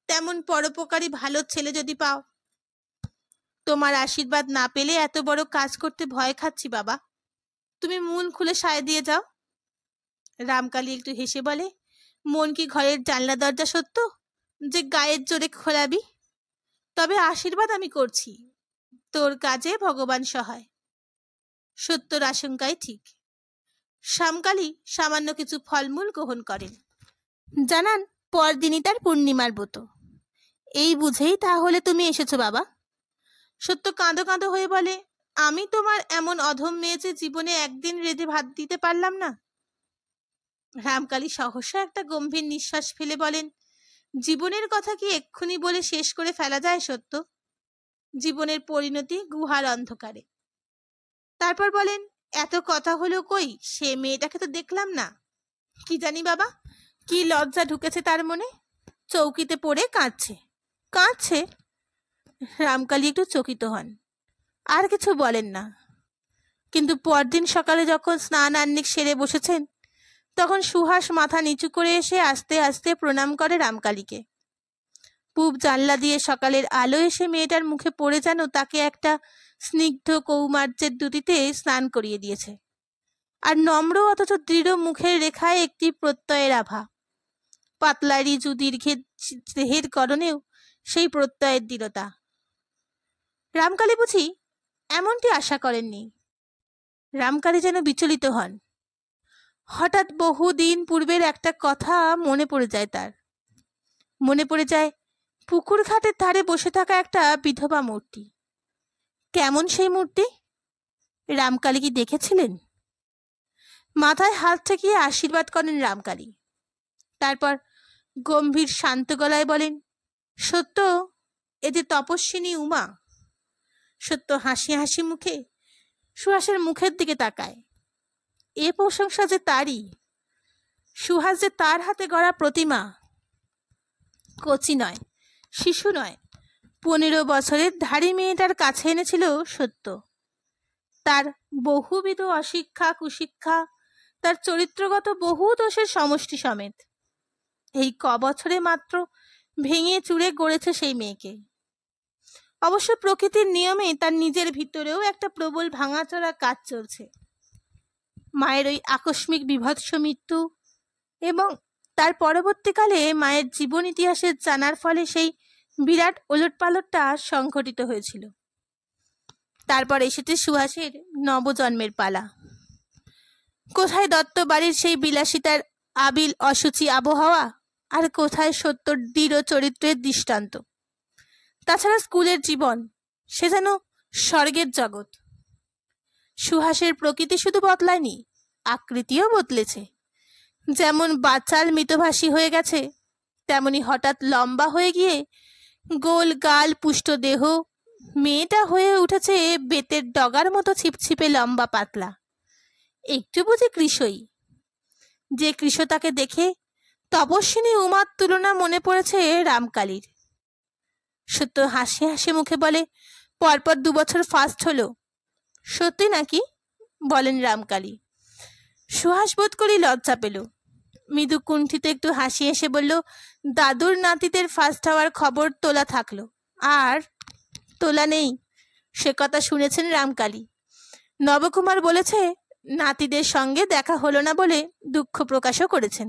তেমন পরোপকারী ভালো ছেলে যদি পাও। তোমার আশীর্বাদ না পেলে এত বড় কাজ করতে ভয় খাচ্ছি বাবা, তুমি মন খুলে সায় দিয়ে যাও। রামকালী একটু হেসে বলে, মন কি ঘরের জানলা দরজা সত্য যে গায়ের জোরে খোলাবি? তবে আশীর্বাদ আমি করছি, তোর কাজে ভগবান সহায়। সত্যর আশঙ্কাই ঠিক। শ্যামকালী সামান্য কিছু ফলমূল গ্রহণ করেন, জানান পরদিনই তার পূর্ণিমার ব্রত। এই বুঝেই তাহলে তুমি এসেছো বাবা? সত্য কাঁদো কাঁদো হয়ে বলে, আমি তোমার এমন অধম মেয়ে যে জীবনে একদিন রেঁধে ভাত দিতে পারলাম না। রামকালী সহসা একটা গম্ভীর নিঃশ্বাস ফেলে বলেন, জীবনের কথা কি এক্ষুনি বলে শেষ করে ফেলা যায় সত্য? জীবনের পরিণতি গুহার অন্ধকারে। তারপর বলেন, এত কথা হলো কই, সে মেয়েটাকে তো দেখলাম না। কি জানি বাবা, কি লজ্জা ঢুকেছে তার মনে, চৌকিতে পড়ে কাঁদছে। কাঁদছে? রামকালী একটু চকিত হন, আর কিছু বলেন না। কিন্তু পরদিন সকালে যখন স্নান আহ্নিক সেরে বসেছেন, তখন সুহাস মাথা নিচু করে এসে আস্তে আস্তে প্রণাম করে রামকালীকে। পূব জানলা দিয়ে সকালের আলো এসে মেয়েটার মুখে পড়ে যেন তাকে একটা স্নিগ্ধ কৌমার্যের দুটিতে স্নান করিয়ে দিয়েছে। আর নম্র অথচ দৃঢ় মুখের রেখায় একটি প্রত্যয়ের আভা। পাতলা রিজু দীর্ঘের দেহের করণেও সেই প্রত্যয়ের দৃঢ়তা। রামকালী বুঝি এমনটি আশা করেননি। রামকালী যেন বিচলিত হন। হঠাৎ বহুদিন পূর্বের একটা কথা মনে পড়ে যায় তার। মনে পড়ে যায় পুকুর ঘাটের ধারে বসে থাকা একটা বিধবা মূর্তি। কেমন সেই মূর্তি? রামকালী কি দেখেছিলেন? মাথায় হাত ঠেকিয়ে আশীর্বাদ করেন রামকালী। তারপর গম্ভীর শান্ত গলায় বলেন, সত্য, এ যে তপস্বিনী উমা। সত্য হাসি হাসি মুখে সুহাসের মুখের দিকে তাকায়। এ প্রশংসা যে তারই। সুহাস যে তার হাতে গড়া প্রতিমা। কচি নয়, শিশু নয়, 15 বছরের ধাড়ি মেয়েটার কাছে এনেছিল সত্য। তার বহুবিধ অশিক্ষা কুশিক্ষা, তার চরিত্রগত বহু দোষের সমষ্টি সমেত এই বছরে মাত্র ভেঙে চুরে গড়েছে সেই মেয়েকে। অবশ্য প্রকৃতির নিয়মে তার নিজের ভিতরেও একটা প্রবল ভাঙাচোরা কাজ চলছে। মায়ের ওই আকস্মিক বিভৎস মৃত্যু এবং তার পরবর্তীকালে মায়ের জীবন ইতিহাসের জানার ফলে সেই বিরাট ওলটপালটটা সংঘটিত হয়েছিল। তারপর এসেছে সুহাসের নবজন্মের পালা। কোথায় দত্ত বাড়ির সেই বিলাসিতার আবিল অসুচি আবহাওয়া, আর কোথায় সত্যর দৃঢ় চরিত্রের দৃষ্টান্ত। তাছাড়া স্কুলের জীবন, সে যেন স্বর্গের জগৎ। সুহাসের প্রকৃতি শুধু বদলায়নি, আকৃতিও বদলেছে। যেমন বাচাল মৃতভাষী হয়ে গেছে, তেমনি হঠাৎ লম্বা হয়ে গিয়ে গোল গাল পুষ্ট দেহ মেয়েটা হয়ে উঠেছে বেতের ডগার মতো ছিপছিপে লম্বা পাতলা। একটু বুঝি কৃষই। যে কৃষ তাকে দেখে তপস্বিনী উমার তুলনা মনে পড়েছে রামকালীর। সত্য হাসি হাসি মুখে বলে, পরপর 2 বছর ফার্স্ট হলো। সত্যি নাকি? বলেন রামকালী। সুহাস বোধ করি লজ্জা পেল। মৃদু কুণ্ঠিত একটু হাসি এসে বলল, দাদুর নাতিদের ফার্স্ট হওয়ার খবর তোলা থাকলো, আর তোলা নেই সে কথা শুনেছেন রামকালী। নবকুমার বলেছে নাতিদের সঙ্গে দেখা হলো না বলে দুঃখ প্রকাশও করেছেন।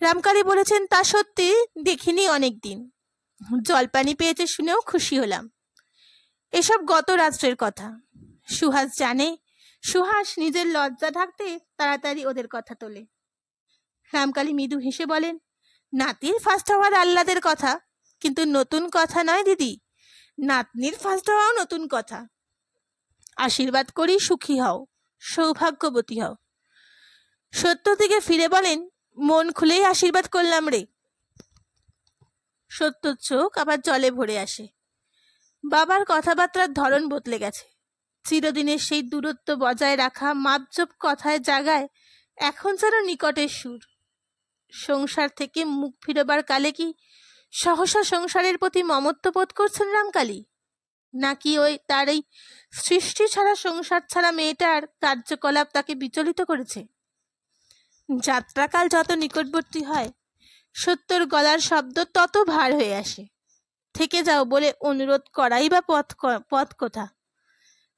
রামকালী বলেছেন, তা সত্যি দেখিনি অনেক দিন। জলপানি পেয়েছে শুনেও খুশি হলাম। এসব গত রাত্রের কথা। সুহাস জানে সুহাস নিজের লজ্জা ঢাকতে তাড়াতাড়ি ওদের কথা তোলে। রামকালী মৃদু হেসে বলেন, নাতির ফার্স্ট হওয়ার আহ্লাদের কথা, কিন্তু নতুন কথা নয় দিদি। নাতনির ফার্স্ট হওয়াও নতুন কথা। আশীর্বাদ করি সুখী হও, সৌভাগ্যবতী হও। সত্য দিকে ফিরে বলেন, মন খুলেই আশীর্বাদ করলাম রে। সত্যর চোখ আবার জলে ভরে আসে। বাবার কথাবার্তার ধরন বদলে গেছে। চিরদিনের সেই দূরত্ব বজায় রাখা মাপজোপ কথায় জাগায় এখন যেন নিকটের সুর। সংসার থেকে মুখ ফিরবার কালে কি সহসা সংসারের প্রতি মমত্ব বোধ করছেন রামকালী, নাকি ওই তার এই সৃষ্টি ছাড়া সংসার ছাড়া মেয়েটার কার্যকলাপ তাকে বিচলিত করেছে? যাত্রাকাল যত নিকটবর্তী হয় সত্যর গলার শব্দ তত ভার হয়ে আসে। থেকে যাও বলে অনুরোধ করাই বা পথ কোথা?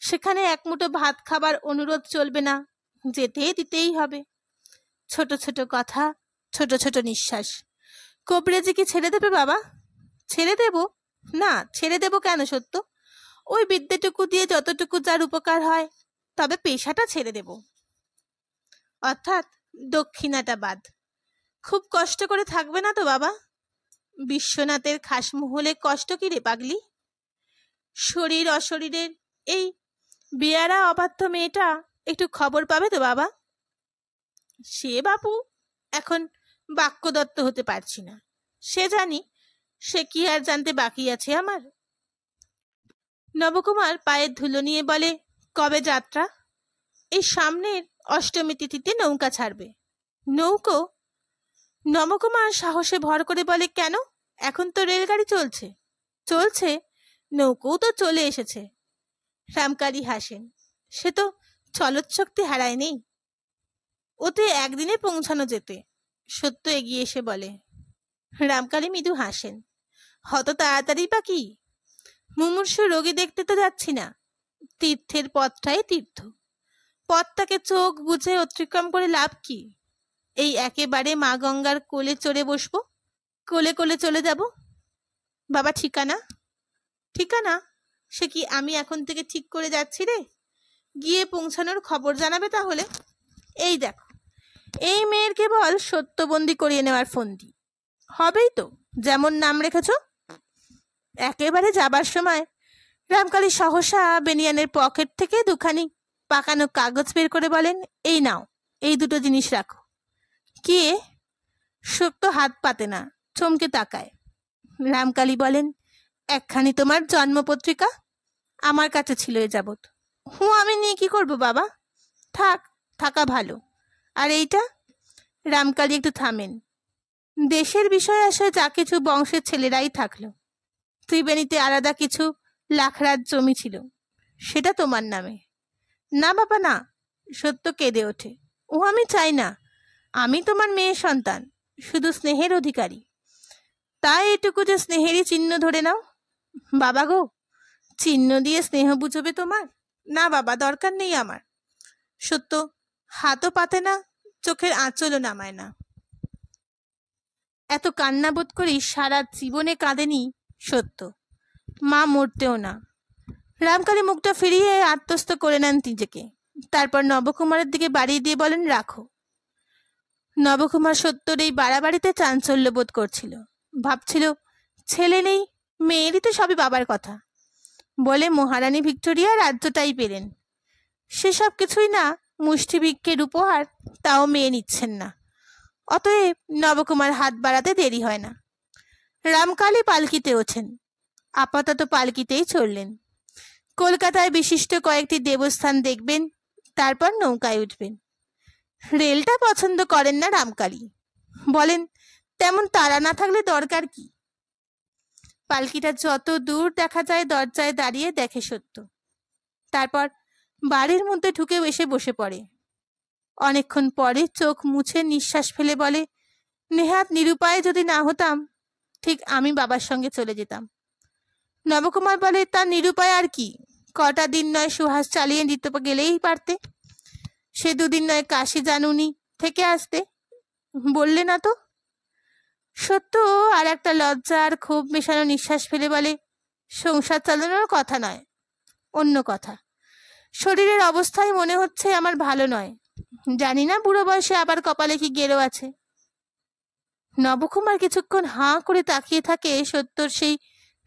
সেখানে এক মুঠো ভাত খাবার অনুরোধ চলবে না, দিতেই হবে। ছোট ছোট কথা, ছোট ছোট নিঃশ্বাস। কবরেজি কি ছেড়ে দেবে বাবা? ছেড়ে দেব না? ছেড়ে দেব কেন সত্য? ওই বিদ্যেটুকু দিয়ে যতটুকু যার উপকার হয়, তবে পেশাটা ছেড়ে দেব, অর্থাৎ দক্ষিণাটা বাদ। খুব কষ্ট করে থাকবে না তো বাবা? বিশ্বনাথের খাসমহলে কষ্ট কি রে পাগলি? শরীর অশরীরের এই বেয়ারা অবাধ্য মেয়েটা একটু খবর পাবে তো বাবা? সে বাপু এখন বাক্যদত্ত হতে পারছি না, সে জানি। সে কি আর জানতে বাকি আছে আমার? নবকুমার পায়ের ধুলো নিয়ে বলে, কবে যাত্রা? এই সামনের অষ্টমী তিথিতে নৌকা ছাড়বে। নৌকো? নবকুমার সাহসে ভর করে বলে, কেন? এখন তো রেলগাড়ি চলছে। চলছে? নৌকোও তো চলে এসেছে। রামকালী হাসেন। সে তো চলৎশক্তি হারায়নি, ওতে একদিনে পৌঁছানো যেতে। সত্য এগিয়ে এসে বলে। রামকালী মৃদু হাসেন। হত তাড়াতাড়ি বা কি? মুমূর্ষু রোগী দেখতে তো যাচ্ছি না। তীর্থের পথটাই তীর্থ। পথটাকে চোখ বুঝে অতিক্রম করে লাভ কি? এই একেবারে মা গঙ্গার কোলে চড়ে বসবো, কোলে কোলে চলে যাব। বাবা ঠিকানা? ঠিকানা সে কি আমি এখন থেকে ঠিক করে যাচ্ছি রে? গিয়ে পৌঁছানোর খবর জানাবে তাহলে। এই দেখো, এই মেয়ের কেবল সত্যবন্দি করিয়ে নেওয়ার ফন্দি। হবেই তো, যেমন নাম রেখেছ। একেবারে যাবার সময় রামকালী সহসা বেনিয়ানের পকেট থেকে 2খানি পাকানো কাগজ বের করে বলেন, এই নাও, এই 2টো জিনিস রাখো। কে? শক্ত হাত পাতে না, চমকে তাকায়। রামকালী বলেন, একখানি তোমার জন্মপত্রিকা, আমার কাছে ছিল এ যাবৎ। আমি নিয়ে কি করব বাবা? থাক, থাকা ভালো। আর এইটা? রামকালী একটু থামেন। দেশের বিষয় আসে যা কিছু বংশের ছেলেরাই থাকলো। ত্রিবেণীতে আলাদা কিছু লাখরাত জমি ছিল, সেটা তোমার নামে। না বাবা না, সত্য কেঁদে ওঠে। আমি চাই না। আমি তোমার মেয়ের সন্তান, শুধু স্নেহের অধিকারী। তাই এটুকু যে স্নেহেরই চিহ্ন ধরে নাও। বাবা গো, চিহ্ন দিয়ে স্নেহ বুঝবে তোমার? না বাবা, দরকার নেই আমার। সত্য হাতও পাতে না, চোখের আঁচলও নামায় না। এত কান্না বোধ করি সারা জীবনে কাঁদেনি সত্য। মা মরতেও না। রামকালী মুখটা ফিরিয়ে আত্মস্থ করে নেন নিজেকে। তারপর নবকুমারের দিকে বাড়িয়ে দিয়ে বলেন, রাখো। নবকুমার সত্যর এই বাড়াবাড়িতে চাঞ্চল্য বোধ করছিল। ভাবছিল, ছেলে নেই, মেয়েরই তো সবই বাবার কথা বলে মহারানী ভিক্টোরিয়া রাজ্যটাই পেলেন। সেসব কিছুই না, মুষ্টিভিক্ষের উপহার, তাও মেয়ে নিচ্ছেন না। অতএব নবকুমার হাত বাড়াতে দেরি হয় না। রামকালী পালকিতে ওঠেন। আপাতত পালকিতেই চললেন। কলকাতায় বিশিষ্ট কয়েকটি দেবস্থান দেখবেন, তারপর নৌকায় উঠবেন। রেলটা পছন্দ করেন না রামকালী। বলেন, তেমন তাড়া না থাকলে দরকার কি? পালকিটা যত দূর দেখা যায় দরজায় দাঁড়িয়ে দেখে সত্য। তারপর বাড়ির মধ্যে ঢুকে এসে বসে পড়ে। অনেকক্ষণ পরে চোখ মুছে নিঃশ্বাস ফেলে বলে, নেহাত নিরুপায় যদি না হতাম, ঠিক আমি বাবার সঙ্গে চলে যেতাম। নবকুমার বলে, তা নিরুপায় আর কি? কটা দিন নয় সুহাস চালিয়ে দিতে গেলেই পারতে। সে দুদিন নয় কাশি জানুনি থেকে আসতে, বললে না তো? সত্য আর একটা লজ্জা আর ক্ষোভ মেশানো নিঃশ্বাস ফেলে বলে, সংসার চালানোর কথা নয়, অন্য কথা। শরীরের অবস্থায় মনে হচ্ছে আমার ভালো নয়। জানি না বুড়ো বয়সে আবার কপালে কি গেরো আছে। নবকুমার কিছুক্ষণ হাঁ করে তাকিয়ে থাকে সত্যর সেই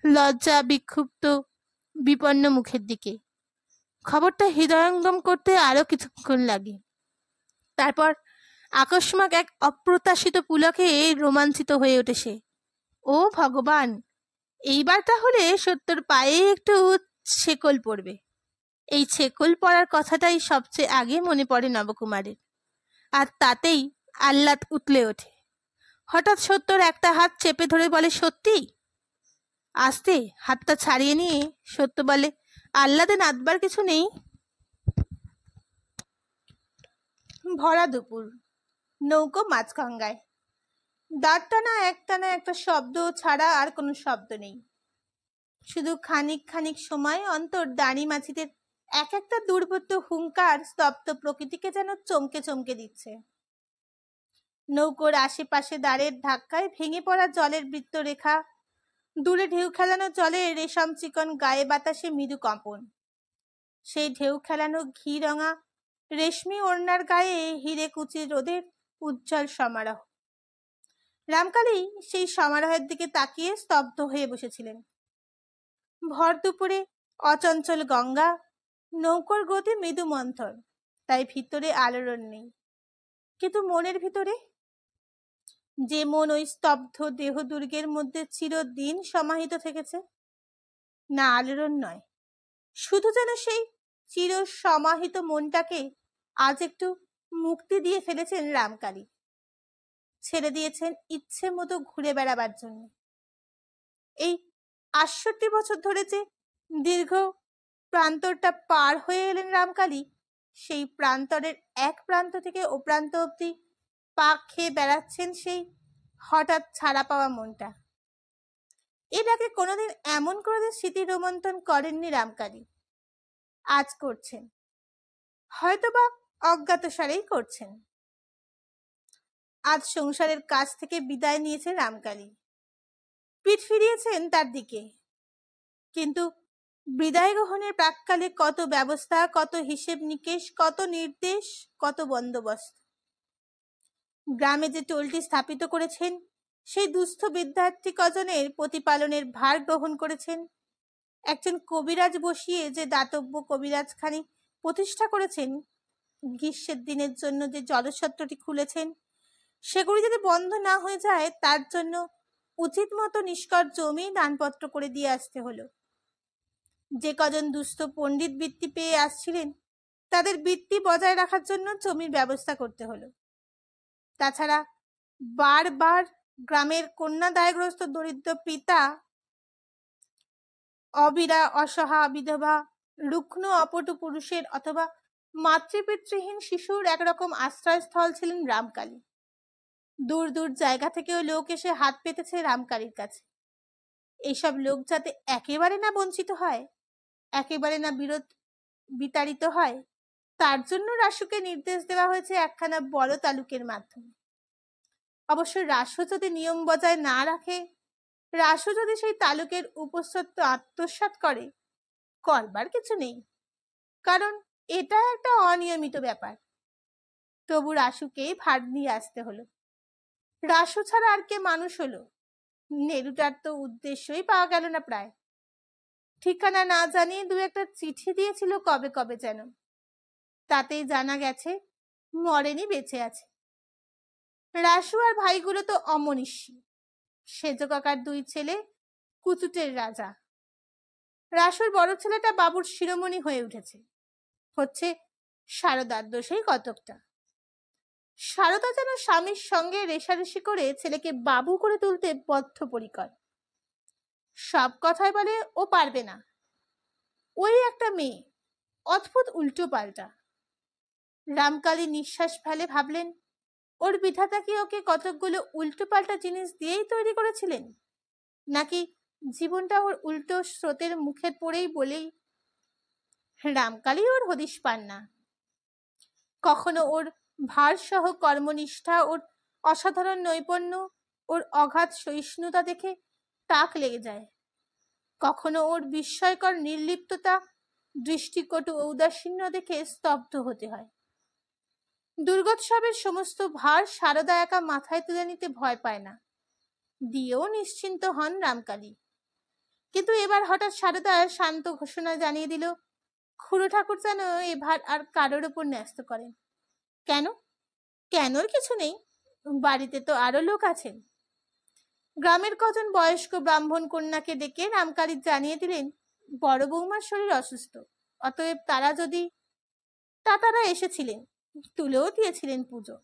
লজ্জা বিক্ষুব্ধ বিপন্ন মুখের দিকে। খবরটা হৃদয়ঙ্গম করতে আরো কিছুক্ষণ লাগে। তারপর আকস্মাৎ এক অপ্রত্যাশিত পুলকে রোমাঞ্চিত হয়ে ওঠে সে। ও ভগবান, এইবার তাহলে সত্যর পায়ে একটু ছেকল পড়বে। এই ছেকল পড়ার কথাটাই সবচেয়ে আগে মনে পড়ে নবকুমারের। আর তাতেই আহ্লাদ উতলে ওঠে। হঠাৎ সত্যর একটা হাত চেপে ধরে বলে, সত্যি? আস্তে হাতটা ছাড়িয়ে নিয়ে সত্য বলে, আহ্লাদে নাচবার কিছু নেই। ভরা দুপুর, নৌকো মাঝগঙ্গায়। দাঁড়টানা একটানা একটা শব্দ ছাড়া আর কোনো শব্দ নেই। শুধু খানিক খানিক সময় অন্তর দাঁড়ি মাছিদের এক একটা দুর্বোধ্য হুঙ্কার স্তব্ধ প্রকৃতিকে যেন চমকে চমকে দিচ্ছে। নৌকোর আশেপাশে দাঁড়ের ধাক্কায় ভেঙে পড়া জলের বৃত্তরেখা, দূরে ঢেউ খেলানো জলের রেশম চিকন গায়ে বাতাসে মৃদু কম্পন। সেই ঢেউ খেলানো ঘি রঙা রেশমি ওড়নার গায়ে হিরে কুচি রোদের উজ্জ্বল সমারোহ। রামকালী সেই সমারোহের দিকে তাকিয়ে স্তব্ধ হয়ে বসেছিলেন। ভর দুপুরে অচঞ্চল গঙ্গা, নৌকোর গতি মৃদু মন্থর, তাই ভিতরে আলোড়ন নেই। কিন্তু মনের ভিতরে, যে মন ওই স্তব্ধ দেহ দুর্গের মধ্যে চিরদিন সমাহিত থেকেছে, না আলোড়ন নয়, শুধু যেন সেই চির সমাহিত মনটাকে আজ একটু মুক্তি দিয়ে ফেলেছেন রামকালী। ছেড়ে দিয়েছেন ইচ্ছে মতো ঘুরে বেড়াবার জন্য। এই ৬৮ বছর ধরে যে দীর্ঘ প্রান্তরটা পার হয়ে এলেন রামকালী, সেই প্রান্তরের এক প্রান্ত থেকে ও প্রান্ত অব্দি পাক খেয়ে বেড়াচ্ছেন সেই হঠাৎ ছাড়া পাওয়া মনটা। এর আগে কোনোদিন এমন কোনোদিন স্মৃতি রোমন্থন করেননি রামকালী। আজ করছেন, হয়তোবা অজ্ঞাতসারেই করছেন। আজ সংসারের কাছ থেকে বিদায় নিয়েছে রামকালী, পিঠ ফিরিয়েছেন তার দিকে। কিন্তু বিদায় গ্রহণের প্রাক্কালে কত ব্যবস্থা, কত হিসেব নিকেশ, কত নির্দেশ, কত বন্দোবস্ত। গ্রামে যে টোলটি স্থাপিত করেছেন, সেই দুস্থ বিদ্যার্থী কজনের প্রতিপালনের ভার গ্রহণ করেছেন। একজন কবিরাজ বসিয়ে যে দাতব্য কবিরাজখানি প্রতিষ্ঠা করেছেন, গ্রীষ্মের দিনের জন্য যে জলছত্রটি খুলেছেন, সেগুলি যদি বন্ধ না হয়ে যায়, তার জন্য উচিত মতো নিষ্কর জমি দানপত্র করে দিয়ে আসতে হলো। যে কজন দুস্থ পণ্ডিত বৃত্তি পেয়ে আসছিলেন তাদের বৃত্তি বজায় রাখার জন্য জমির ব্যবস্থা করতে হলো। তাছাড়া বারবার গ্রামের কন্যা দায়গ্রস্ত দরিদ্র পিতা, অবিরা, অসহায় বিধবা, রুগ্ন অপটু পুরুষের অথবা মাতৃপিতৃহীন শিশুর একরকম আশ্রয়স্থল ছিলেন রামকালী। দূর দূর জায়গা থেকেও লোক এসে হাত পেতেছে রামকালীর কাছে। এইসব লোক যাতে একেবারে না বঞ্চিত হয়, একেবারে না বিতাড়িত হয়, তার জন্য রাসুকে নির্দেশ দেওয়া হয়েছে একখানা বড় তালুকের মাধ্যমে। অবশ্য রাসু যদি নিয়ম বজায় না রাখে, রাসু যদি সেই তালুকের উপসত্ব আত্মসাৎ করে, করবার কিছু নেই, কারণ এটা একটা অনিয়মিত ব্যাপার। তবু রাসুকেই ভার নিয়ে আসতে হলো। রাসু ছাড়া আর কে মানুষ হলো? নেরুটার তো উদ্দেশ্যই পাওয়া গেল না প্রায়। ঠিকানা না জানিয়ে দু একটা চিঠি দিয়েছিল কবে কবে যেন, তাতেই জানা গেছে মরেনি, বেঁচে আছে। রাসু আর ভাইগুলো তো অমনীষী। সেজ কাকার দুই ছেলে কুচুটের রাজা। রাসুর বড় ছেলেটা বাবুর শিরোমণি হয়ে উঠেছে, হচ্ছে শারদার দোষেই কতকটা। শারদা যেন স্বামীর সঙ্গে রেশারেশি করে ছেলেকে বাবু করে তুলতে বদ্ধপরিকর। সব কথাই বলে ও পারবে না, ওই একটা মেয়ে, অদ্ভুত উল্টো পাল্টা। রামকালী নিঃশ্বাস ফেলে ভাবলেন, ওর বিধাতা কি ওকে কতকগুলো উল্টো পাল্টা জিনিস দিয়েই তৈরি করেছিলেন, নাকি জীবনটা ওর উল্টো স্রোতের মুখে পড়েই বলেই? রামকালী ওর হদিশ পান না। কখনো ওর ভারসহ কর্মনিষ্ঠা, ওর অসাধারণ নৈপুণ্য, ওর অগাধ সহিষ্ণুতা দেখে তাক লেগে যায়। কখনো ওর বিস্ময়কর নির্লিপ্ততা, দৃষ্টিকটু ঔদাসীন্য দেখে স্তব্ধ হতে হয়। দুর্গোৎসবের সমস্ত ভার শারদা একা মাথায় তুলে নিতে ভয় পায় না, দিয়েও নিশ্চিন্ত হন রামকালী। কিন্তু এবার হঠাৎ শারদা শান্ত ঘোষণা জানিয়ে দিল, খুড়ো ঠাকুর যেন এ ভার আর কারোর ওপর ন্যস্ত করেন। কেন? কেনর কিছু নেই, বাড়িতে তো আরো লোক আছেন। গ্রামের কজন বয়স্ক ব্রাহ্মণ কন্যাকে ডেকে রামকালী জানিয়ে দিলেন বড় বৌমার শরীর অসুস্থ, অতএব তারা যদি তারা এসেছিলেন, তুলেও দিয়েছিলেন পুজো।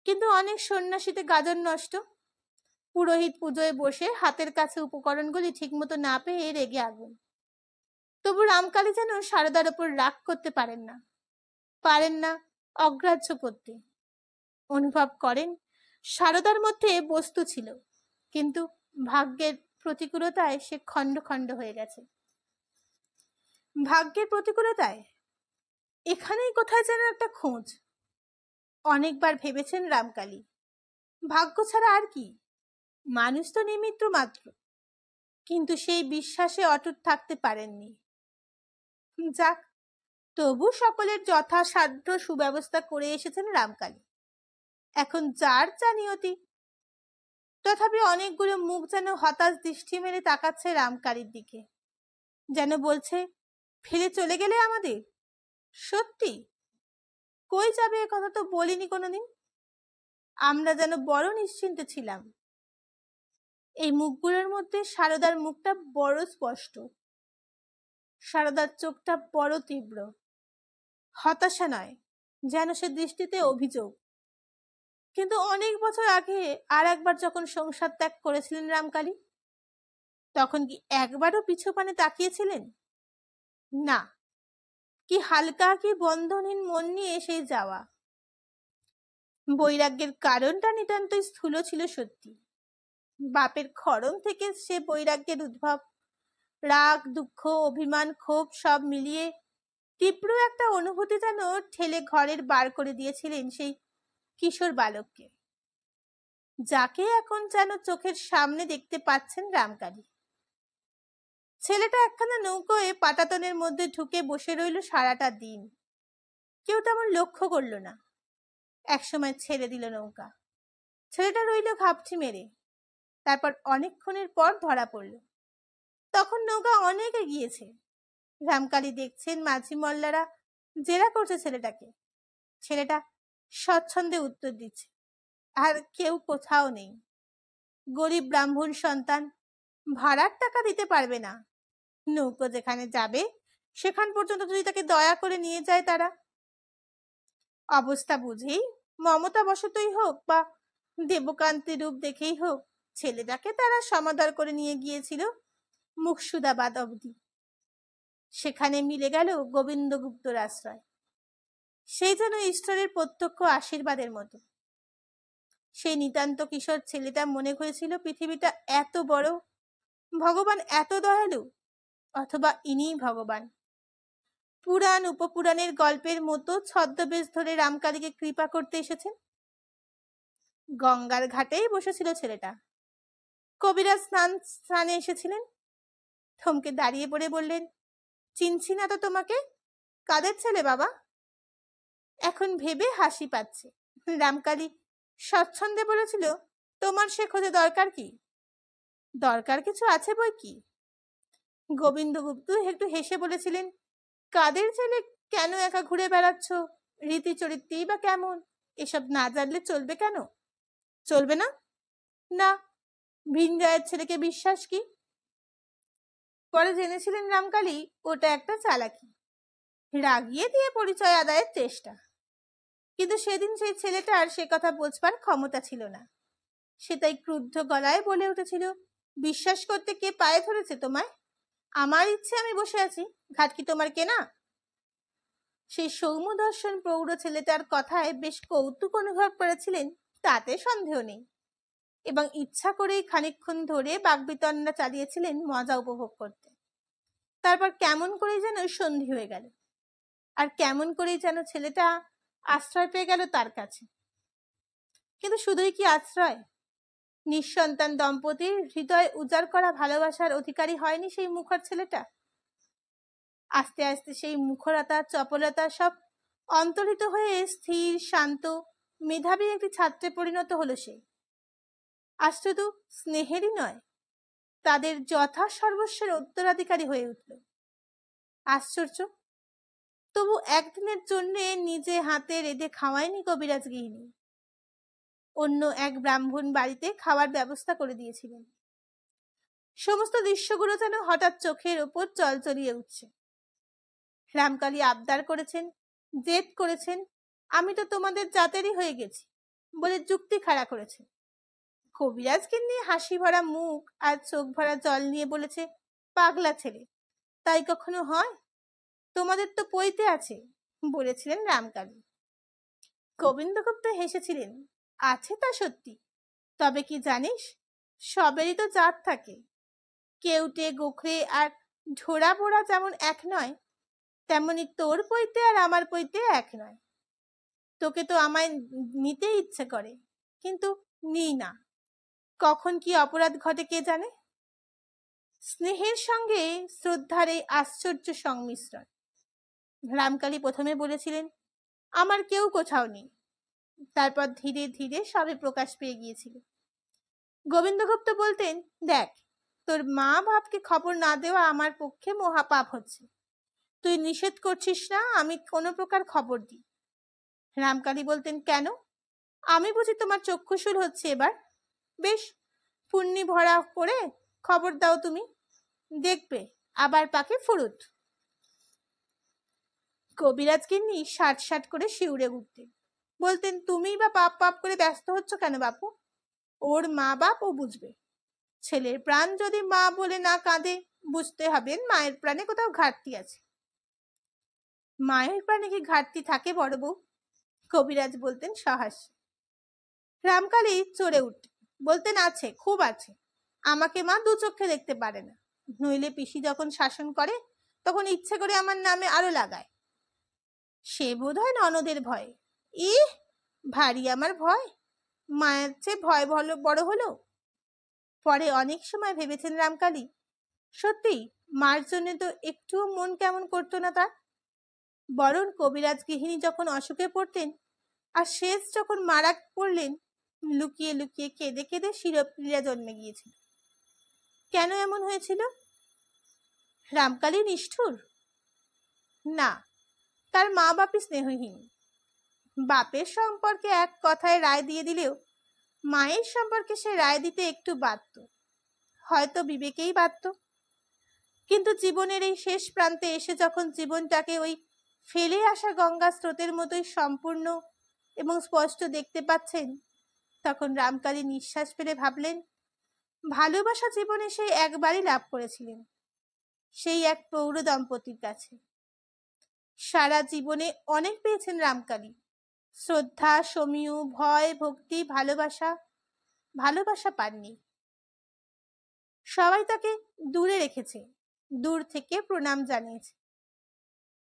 কিন্তু অনেক সন্ন্যাসীতে গাজন নষ্ট। পুরোহিত পুজোয় বসে হাতের কাছে উপকরণগুলি ঠিকমতো না পেয়ে রেগে আগুন। তবু রামকালী যেন শারদার ওপর রাগ করতে পারেন না অগ্রাহ্য করতে। অনুভব করেন শারদার মধ্যে বস্তু ছিল, কিন্তু ভাগ্যের প্রতিকূলতায় সে খণ্ড খণ্ড হয়ে গেছে। ভাগ্যের প্রতিকূলতায় এখানেই কোথায় যেন একটা খোঁজ। অনেকবার ভেবেছেন রামকালী, ভাগ্য ছাড়া আর কি, মানুষ তো নিমিত্ত মাত্র, কিন্তু সেই বিশ্বাসে অটুট থাকতে পারেননি। যাক, তবু সকলের যথাসাধ্য সুব্যবস্থা করে এসেছেন রামকালী। এখন যার যা নিয়তি। তথাপি অনেকগুলো মুখ যেন হতাশ দৃষ্টি মেরে তাকাচ্ছে রামকালীর দিকে, যেন বলছে, ফিরে চলে গেলে আমাদের? সত্যি? কই যাবে এ কথা তো বলিনি কোনোদিন। আমরা যেন বড় নিশ্চিন্তে ছিলাম। এই মুখগুলোর মধ্যে শারদার মুখটা বড় স্পষ্ট, শারদার চোখটা বড় তীব্র। হতাশা নয়, যেন সে দৃষ্টিতে অভিযোগ। কিন্তু অনেক বছর আগে আর একবার যখন সংসার ত্যাগ করেছিলেন রামকালী, তখন কি একবারও পিছু পানে তাকিয়েছিলেন? না। কি হালকা, কি বন্ধনহীন মন নিয়ে সেই যাওয়া। বৈরাগ্যের কারণটা নিতান্তই স্থূল ছিল সত্যি। বাপের খড়ম থেকে সে বৈরাগ্যের উদ্ভব। রাগ, দুঃখ, অভিমান, ক্ষোভ সব মিলিয়ে তীব্র একটা অনুভূতি যেন ঠেলে ঘরের বার করে দিয়েছিলেন সেই কিশোর বালককে, যাকে এখন যেন চোখের সামনে দেখতে পাচ্ছেন রামকালী। ছেলেটা একখানা নৌকোয় পাটাতনের মধ্যে ঢুকে বসে রইল সারাটা দিন। কেউ তেমন লক্ষ্য করল না। একসময় ছেড়ে দিল নৌকা। ছেলেটা রইল ঘাপটি মেরে। তারপর অনেকক্ষণের পর ধরা পড়ল। তখন নৌকা অনেক এগিয়েছে। রামকালী দেখছেন মাঝি মল্লারা জেরা করছে ছেলেটাকে। ছেলেটা স্বচ্ছন্দে উত্তর দিচ্ছে, আর কেউ কোথাও নেই। গরিব ব্রাহ্মণ সন্তান, ভাড়ার টাকা দিতে পারবে না, নৌকো যেখানে যাবে সেখান পর্যন্ত যদি তাকে দয়া করে নিয়ে যায় তারা। অবস্থা বুঝেই, মমতা বশতই হোক বা দেবকান্তি রূপ দেখেই হোক, ছেলেটাকে তারা সমাদর করে নিয়ে গিয়েছিল মুর্শিদাবাদ অবধি। সেখানে মিলে গেল গোবিন্দগুপ্তর আশ্রয়। সেই যেন ঈশ্বরের প্রত্যক্ষ আশীর্বাদের মতো। সেই নিতান্ত কিশোর ছেলেটা মনে হয়েছিল পৃথিবীটা এত বড়, ভগবান এত দয়ালু, অথবা ইনিই ভগবান। পুরাণ উপপুরাণের গল্পের মতো ছদ্মবেশ ধরে রামকালীকে কৃপা করতে এসেছেন। গঙ্গার ঘাটেই বসেছিল ছেলেটা। কবিরাজ স্নানে এসেছিলেন। থমকে দাঁড়িয়ে পড়ে বললেন, চিনছি না তো তোমাকে। কাদের ছেলে বাবা? এখন ভেবে হাসি পাচ্ছে। রামকালী স্বচ্ছন্দে বলেছিল, তোমার সে খোঁজে দরকার কি? দরকার কিছু আছে বই কি। গোবিন্দগুপ্ত একটু হেসে বলেছিলেন, কাদের ছেলে, কেন একা ঘুরে বেড়াচ্ছ, রীতি চরিত্রই বা কেমন, এসব না জানলে চলবে কেন? চলবে না? না, ভিন রায়ের ছেলেকে বিশ্বাস কি? পরে জেনেছিলেন রামকালী ওটা একটা চালাকি, রাগিয়ে দিয়ে পরিচয় আদায়ের চেষ্টা। কিন্তু সেদিন সেই ছেলেটার সে কথা বোঝবার ক্ষমতা ছিল না। সে তাই ক্রুদ্ধ গলায় বলে উঠেছিল, বিশ্বাস করতে কে পায়ে ধরেছে তোমায়? আমার ইচ্ছে আমি বসে আছি, ঘাট কি তোমার কেনা? সেই সৌম্যদর্শন প্রৌঢ় ছেলেটার কথায় বেশ কৌতুক অনুভব করেছিলেন, তাতে সন্দেহ নেই, এবং ইচ্ছা করেই খানিকক্ষণ ধরে বাগবিতণ্ডা চালিয়েছিলেন মজা উপভোগ করতে। তারপর কেমন করেই যেন সন্ধি হয়ে গেল, আর কেমন করেই যেন ছেলেটা আশ্রয় পেয়ে গেল তার কাছে। কিন্তু শুধুই কি আশ্রয়? নিঃসন্তান দম্পতির হৃদয় উজাড় করা ভালোবাসার অধিকারী হয়নি সেই মুখর ছেলেটা? আস্তে আস্তে সেই মুখরতা চপলতা সব অন্তর্হিত হয়ে স্থির শান্ত মেধাবী একটি ছাত্রে পরিণত হলো সে। আর শুধু স্নেহেরই নয়, তাদের যথা সর্বস্বের উত্তরাধিকারী হয়ে উঠল। আশ্চর্য! তবু একদিনের জন্য নিজে হাতে রেঁধে খাওয়ায়নি কবিরাজ গৃহিণী। অন্য এক ব্রাহ্মণ বাড়িতে খাওয়ার ব্যবস্থা করে দিয়েছিলেন। সমস্ত দৃশ্যগুলো যেন হঠাৎ চোখের ওপর চলচলিয়ে উঠছে। রামকালী আবদার করেছেন, জেদ করেছেন, আমি তো তোমাদের জাতেরই হয়ে গেছি বলে যুক্তি খাড়া করেছে। কবিরাজকে নিয়ে হাসি ভরা মুখ আর চোখ ভরা জল নিয়ে বলেছে, পাগলা ছেলে, তাই কখনো হয়? তোমাদের তো পৈতে আছে, বলেছিলেন রামকালী। গোবিন্দগুপ্ত হেসেছিলেন, আছে তা সত্যি, তবে কি জানিস, সবেরই তো জাত থাকে। কেউটে গোখরে আর ঢোড়া বোড়া যেমন এক নয়, তেমনি তোর পৈতে আর আমার পৈতে এক নয়। তোকে তো আমায় নিতে ইচ্ছে করে, কিন্তু নিই না। কখন কি অপরাধ ঘটে কে জানে। স্নেহের সঙ্গে শ্রদ্ধার এই আশ্চর্য সংমিশ্রণ। রামকালী প্রথমে বলেছিলেন, আমার কেউ কোথাও নেই। তারপর ধীরে ধীরে সবে প্রকাশ পেয়ে গিয়েছিল। গোবিন্দগুপ্ত বলতেন, দেখ, তোর মা বাপকে খবর না দেওয়া আমার পক্ষে মহাপাপ হচ্ছে। তুই নিষেধ করছিস না আমি কোনো প্রকার খবর দিই। রামকালী বলতেন, কেন? আমি বুঝি তোমার চক্ষুশূল হচ্ছে এবার? বেশ, পুণ্যি ভরা করে খবর দাও তুমি, দেখবে আবার পাকে ফুরুত। কবিরাজ গিন্নি ষাট ষাট করে শিউরে উঠতেন। বলতেন, তুমিই বা পাপ পাপ করে ব্যস্ত হচ্ছ কেন বাপু? ওর মা বাপ ও বুঝবে। ছেলের প্রাণ যদি মা বলে না কাঁদে, বুঝতে হবে মায়ের প্রাণে কোথাও ঘাটতি আছে। মায়ের প্রাণে কি ঘাটতি থাকে বড় বউ? কবিরাজ বলতেন সহাস্যে। রামকালী চড়ে উঠতেন, বলতেন, আছে, খুব আছে। আমাকে মা দু চোখে দেখতে পারে না, নইলে পিসি যখন শাসন করে তখন ইচ্ছে করে আমার নামে আরো লাগায়। সে বোধ হয় ননদের ভয়ে। ভারী আমার ভয়, মায়ের চেয়ে ভয় বড় হলো। পরে অনেক সময় ভেবেছেন রামকালী, সত্যি মার জন্য তো একটুও মন কেমন করতো না তার। বরং কবিরাজ গৃহিণী যখন অসুখে পড়তেন আর শেষ যখন মারা পড়লেন, লুকিয়ে লুকিয়ে কেঁদে কেঁদে শিরোপীড়া জন্মে গিয়েছিল। কেন এমন হয়েছিল? রামকালী নিষ্ঠুর? না, তার মা বাপই স্নেহহীন। বাপের সম্পর্কে এক কথায় রায় দিয়ে দিলেও মায়ের সম্পর্কে সে রায় দিতে একটু বাধ্য, হয়তো বিবেকেই বাধ্য। কিন্তু জীবনের এই শেষ প্রান্তে এসে যখন জীবনটাকে ওই ফেলে আসা গঙ্গা স্রোতের মতোই সম্পূর্ণ এবং স্পষ্ট দেখতে পাচ্ছেন, তখন রামকালী নিঃশ্বাস ফেলে ভাবলেন, ভালোবাসা জীবনে সেই একবারই লাভ করেছিলেন, সেই এক প্রৌঢ় দম্পতির কাছে। সারা জীবনে অনেক পেয়েছেন রামকালী, শ্রদ্ধা, সমীহ, ভয়, ভক্তি, ভালোবাসা পাননি। সবাই তাকে দূরে রেখেছে, দূর থেকে প্রণাম জানিয়েছে।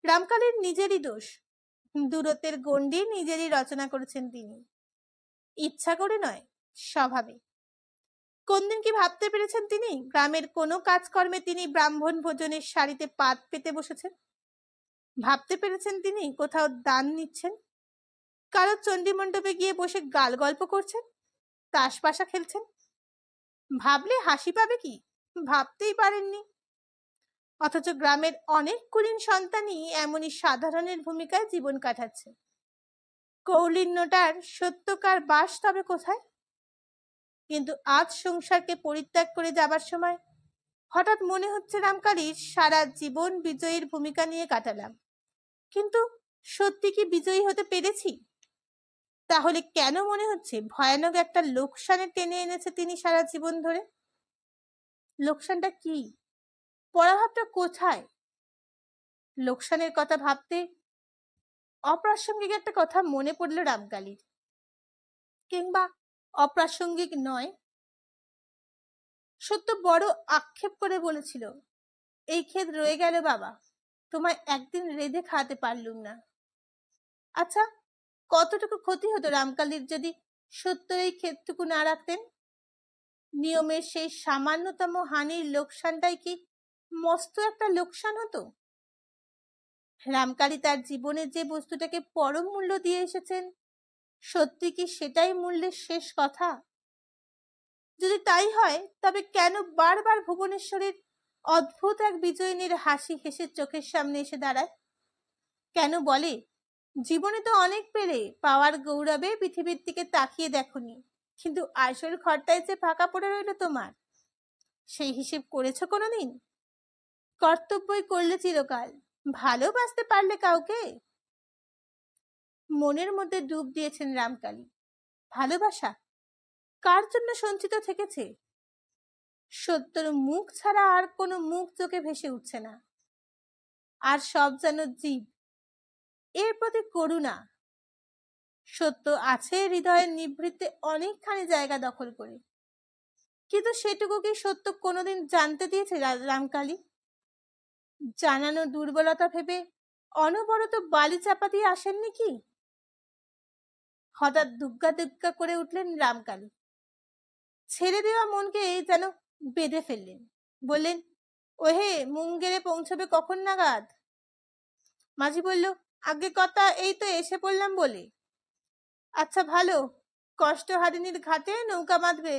রামকালীর নিজেরই দোষ, দূরত্বের গণ্ডি নিজেরই রচনা করেছেন তিনি, ইচ্ছা করে নয়, স্বভাবে। কোনদিন কি ভাবতে পেরেছেন তিনি গ্রামের কোনো কাজকর্মে তিনি ব্রাহ্মণ ভোজনের সারিতে পাত পেতে বসেছেন? ভাবতে পেরেছেন তিনি কোথাও দান নিচ্ছেন, কারো চণ্ডী মণ্ডপে গিয়ে বসে গাল গল্প করছেন, তাস পাশা খেলছেন? ভাবলে হাসি পাবে কি? ভাবতেই পারেননি। অথচ গ্রামের অনেক কুলীন সন্তানই এমনই সাধারণের ভূমিকায় জীবন কাটাচ্ছে। কৌলিন্যটার সত্যকার বাস তবে কোথায়? কিন্তু আজ সংসারকে পরিত্যাগ করে যাবার সময় হঠাৎ মনে হচ্ছে রামকালীর সারা জীবন বিজয়ীর ভূমিকা নিয়ে কাটালাম, কিন্তু সত্যি কি বিজয়ী হতে পেরেছি? তাহলে কেন মনে হচ্ছে ভয়ানক একটা লোকসানে টেনে এনেছে তিনি সারা জীবন ধরে? লোকসানটা কি? পরাভাবটা কোথায়? লোকসানের কথা ভাবতে অপ্রাসঙ্গিক একটা কথা মনে পড়ল রামকালীর, কিংবা অপ্রাসঙ্গিক নয়, সত্য বড় আক্ষেপ করে বলেছিল, এই ক্ষেত রয়ে গেল বাবা, তোমায় একদিন রেঁধে খাওয়াতে পারলুম না। আচ্ছা, কতটুকু ক্ষতি হতো রামকালীর যদি সত্য এই ক্ষেতটুকু না রাখতেন? নিয়মের সেই সামান্যতম হানির লোকসানটাই কি মস্ত একটা লোকসান হতো? রামকালী তার জীবনে যে বস্তুটাকে পরম মূল্য দিয়ে এসেছেন, সত্যি কি সেটাই মূল্যের শেষ কথা? যদি তাই হয়, তবে কেন বারবার ভুবনেশ্বরের অদ্ভুত এক বিজয়িনীর হাসি হেসে চোখের সামনে এসে দাঁড়ায়? কেন বলে, জীবনে তো অনেক পেলে, পাওয়ার গৌরবে পৃথিবীর দিকে তাকিয়ে দেখনি, কিন্তু আসল ঘরটাই যে ফাঁকা পড়ে রইল তোমার, সেই হিসেব করেছো কোনোদিন? কর্তব্যই করলে চিরকাল, ভালোবাসতে পারলে কাউকে? মনের মধ্যে ডুব দিয়েছেন রামকালী। ভালোবাসা কার জন্য সঞ্চিত থেকেছে? সত্যর মুখ ছাড়া আর কোনো মুখ চোখে ভেসে উঠছে না, আর সব যেন জীব, এর প্রতি করুণা। সত্য আছে হৃদয়ের নিভৃতে অনেকখানি জায়গা দখল করে, কিন্তু সেটুকু কি সত্য কোনোদিন জানতে দিয়েছে রামকালী? জানানো দুর্বলতা ভেবে অনবরত বালি চাপা দিয়ে আসেননি কি? হঠাৎ দুগ্গা দুগ্গা করে উঠলেন রামকালী, ছেড়ে দেওয়া মনকে যেন বেঁধে ফেললেন। বললেন, ওহে, মুঙ্গেরে পৌঁছবে কখন নাগাদ? মাঝি বলল, আগে কথা, এই তো এসে পড়লাম বলে। আচ্ছা ভালো, কষ্টহারিণীর ঘাটে নৌকা বাঁধবে,